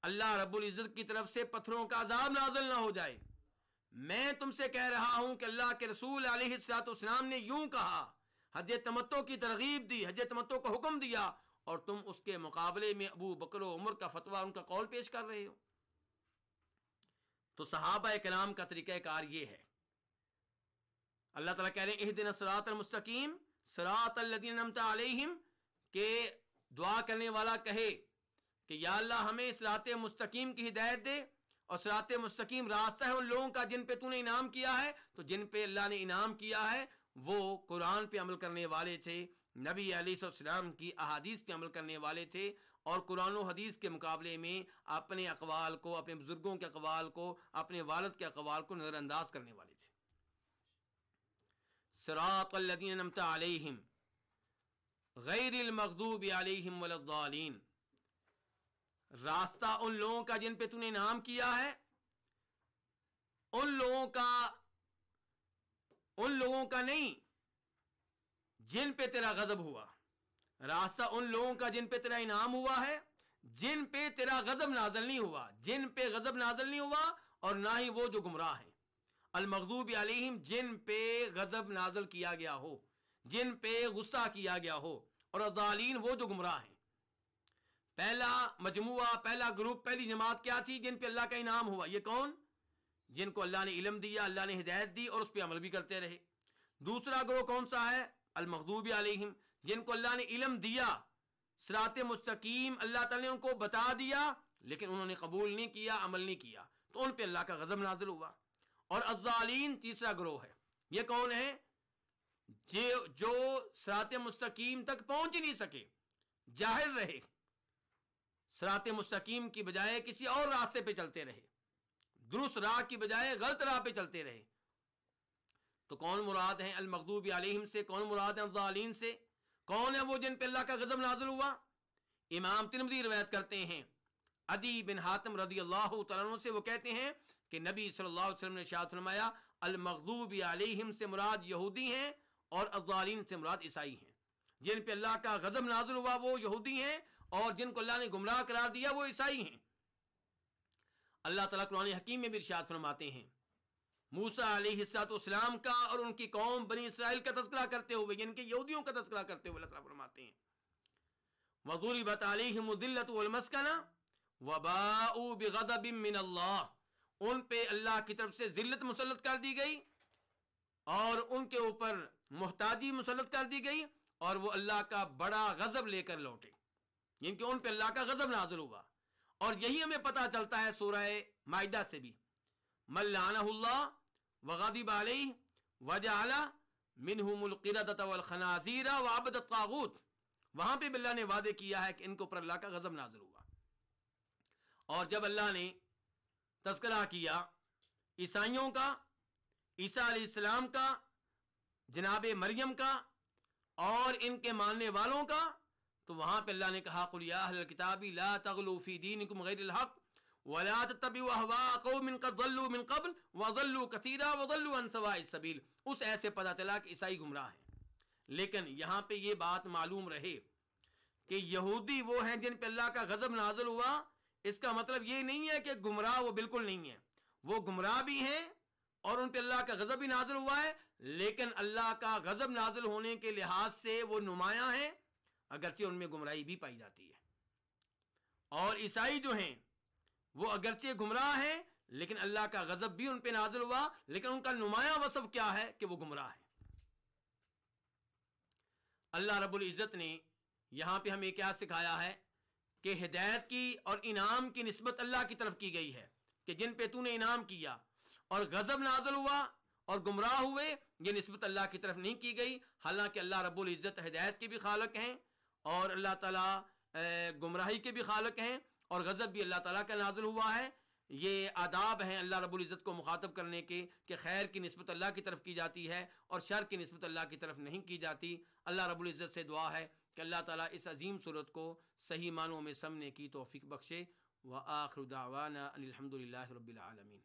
اللہ رب العزت کی طرف سے پتھروں کا عذاب نازل نہ ہو جائے۔ میں تم سے کہہ رہا ہوں کہ اللہ کے رسول علیہ السلام نے یوں کہا، حج تمتع کی ترغیب دی، حج تمتع کا حکم دیا، اور تم اس کے مقابلے میں ابو بکر و عمر کا فتویٰ، ان کا قول پیش کر رہے ہو۔ تو صحابہ کرام کا طریقہ کار یہ ہے۔ اللہ تعالیٰ کہہ رہے ہیں اہدنا الصراط المستقیم صراط الذین انعمت علیہم، کہ دعا کرنے والا کہے کہ یا اللہ ہمیں صراط مستقیم کی ہدایت دے، اور صراط مستقیم راستہ ہے ان لوگوں کا جن پہ تو نے انعام کیا ہے۔ تو جن پہ اللہ نے انعام کیا ہے وہ قرآن پہ عمل کرنے والے تھے، نبی علیہ السلام کی احادیث پہ عمل کرنے والے تھے، اور قرآن و حدیث کے مقابلے میں اپنے اقوال کو، اپنے بزرگوں کے اقوال کو، اپنے والد کے اقوال کو نظر انداز کرنے والے تھے۔ صراط الذین انعمت علیہم غیر المغضوب علیہم ولا الضالین، راستہ ان لوگوں کا جن پہ تو نے انعام کیا ہے، ان لوگوں کا نہیں جن پہ تیرا غضب ہوا۔ راستہ ان لوگوں کا جن پہ تیرا انعام ہوا ہے، جن پہ تیرا غضب نازل نہیں ہوا، جن پہ غضب نازل نہیں ہوا، اور نہ ہی وہ جو گمراہ ہیں۔ المغضوب علیہم جن پہ غضب نازل کیا گیا ہو، جن پہ غصہ کیا گیا ہو، اور الضالین وہ جو گمراہ ہیں۔ پہلا مجموعہ، پہلا گروپ، پہلی جماعت کیا تھی؟ جن پہ اللہ کا انعام ہوا۔ یہ کون؟ جن کو اللہ نے علم دیا، اللہ نے ہدایت دی اور اس پہ عمل بھی کرتے رہے۔ دوسرا گروہ کون سا ہے؟ المغضوب علیہم، جن کو اللہ نے علم دیا، صراط مستقیم اللہ تعالیٰ نے ان کو بتا دیا، لیکن انہوں نے قبول نہیں کیا، عمل نہیں کیا، تو ان پہ اللہ کا غضب نازل ہوا۔ اور الضالین تیسرا گروہ ہے۔ یہ کون ہے؟ جو صراط مستقیم تک پہنچ ہی نہیں سکے، جاہل رہے، صراط مستقیم کی بجائے کسی اور راستے پہ چلتے رہے، درست راہ کی بجائے غلط راہ پہ چلتے رہے۔ تو کون مراد ہیں المغضوب علیہم سے؟ کون مراد ہیں الضالین سے؟ کون ہے وہ جن پہ اللہ کا غضب نازل ہوا؟ امام ترمذی روایت کرتے ہیں عدی بن حاتم رضی اللہ تعالیٰ عنہ سے، وہ کہتے ہیں کہ نبی صلی اللہ علیہ وسلم نے ارشاد فرمایا المغضوب علیہم سے مراد یہودی ہیں اور الضالین سے مراد عیسائی ہیں۔ جن پہ اللہ کا غضب نازل ہوا وہ یہودی ہیں، اور جن کو اللہ نے گمراہ قرار دیا وہ عیسائی ہیں۔ اللہ تعالیٰ قرآن حکیم میں بھی ارشاد فرماتے ہیں، موسیٰ علیہ السلام کا اور ان کی قوم بنی اسرائیل کا تذکرہ کرتے ہوئے، یعنی کہ یہودیوں کا تذکرہ کرتے ہوئے اللہ تعالیٰ فرماتے ہیں وَضُرِبَتْ عَلَيْهِمُ الذِّلَّةُ وَالْمَسْكَنَةُ وَبَاءُوا بِغَضَبٍ مِّنَ اللَّهِ، ان پہ اللہ کی طرف سے ذلت مسلط کر دی گئی اور ان کے اوپر محتاجی مسلط کر دی گئی، اور وہ اللہ کا بڑا غضب لے کر لوٹے، یعنی کہ ان پہ اللہ کا غضب نازل ہوا۔ اور یہی ہمیں پتہ چلتا ہے سورہ مائدہ سے بھی، مَن لَعَنَهُ اللَّهُ وَغَضِبَ عَلَيْهِ وَجَعَلَ مِنْهُمُ الْقِرَدَةَ وَالْخَنَازِيرَ وَعَبَدَ الطَّاغُوتَ، وہاں پہ اللہ نے وعدے کیا ہے کہ ان کے اوپر اللہ کا غضب نازل ہوا۔ اور جب اللہ نے تذکرہ کیا عیسائیوں کا، عیسیٰ علیہ السلام کا، جناب مریم کا اور ان کے ماننے والوں کا، تو وہاں پہ اللہ نے کہا قُلْ يَا أَهْلَ الْكِتَابِ لَا تَغْلُوا فِي دِينِكُمْ غَيْرَ الْحَقِّ وَلَا تَتَّبِعُوا أَهْوَاءَ قَوْمٍ قَدْ ضَلُّوا مِنْ قَبْلُ وَضَلُّوا كَثِيرًا وَضَلُّوا عَنْ سَوَاءِ السَّبِيلِ۔ اس ایسے پتہ چلا کہ عیسائی گمراہ ہیں، لیکن یہاں پہ یہ بات معلوم رہے کہ یہودی وہ ہیں جن پہ اللہ کا غضب نازل ہوا، اس کا مطلب یہ نہیں ہے کہ گمراہ وہ بالکل نہیں ہے، وہ گمراہ بھی ہیں اور ان پہ اللہ کا غضب بھی نازل ہوا ہے، لیکن اللہ کا غضب نازل ہونے کے لحاظ سے وہ نمایاں ہیں، اگرچہ ان میں گمراہی بھی پائی جاتی ہے۔ اور عیسائی جو ہیں وہ اگرچہ گمراہ ہیں لیکن اللہ کا غضب بھی ان پہ نازل ہوا، لیکن ان کا نمایاں وصف کیا ہے کہ وہ گمراہ ہیں۔ اللہ رب العزت نے یہاں پہ ہمیں کیا سکھایا ہے کہ ہدایت کی اور انعام کی نسبت اللہ کی طرف کی گئی ہے، کہ جن پہ تو نے انعام کیا، اور غضب نازل ہوا اور گمراہ ہوئے، یہ نسبت اللہ کی طرف نہیں کی گئی، حالانکہ اللہ رب العزت ہدایت کے بھی خالق ہیں اور اللہ تعالیٰ گمراہی کے بھی خالق ہیں، اور غضب بھی اللہ تعالیٰ کا نازل ہوا ہے۔ یہ آداب ہیں اللہ رب العزت کو مخاطب کرنے کے کہ خیر کی نسبت اللہ کی طرف کی جاتی ہے اور شر کی نسبت اللہ کی طرف نہیں کی جاتی۔ اللہ رب العزت سے دعا ہے کہ اللہ تعالیٰ اس عظیم صورت کو صحیح معنوں میں سمجھنے کی توفیق بخشے۔ وآخر دعوانا ان الحمد للہ رب العالمین۔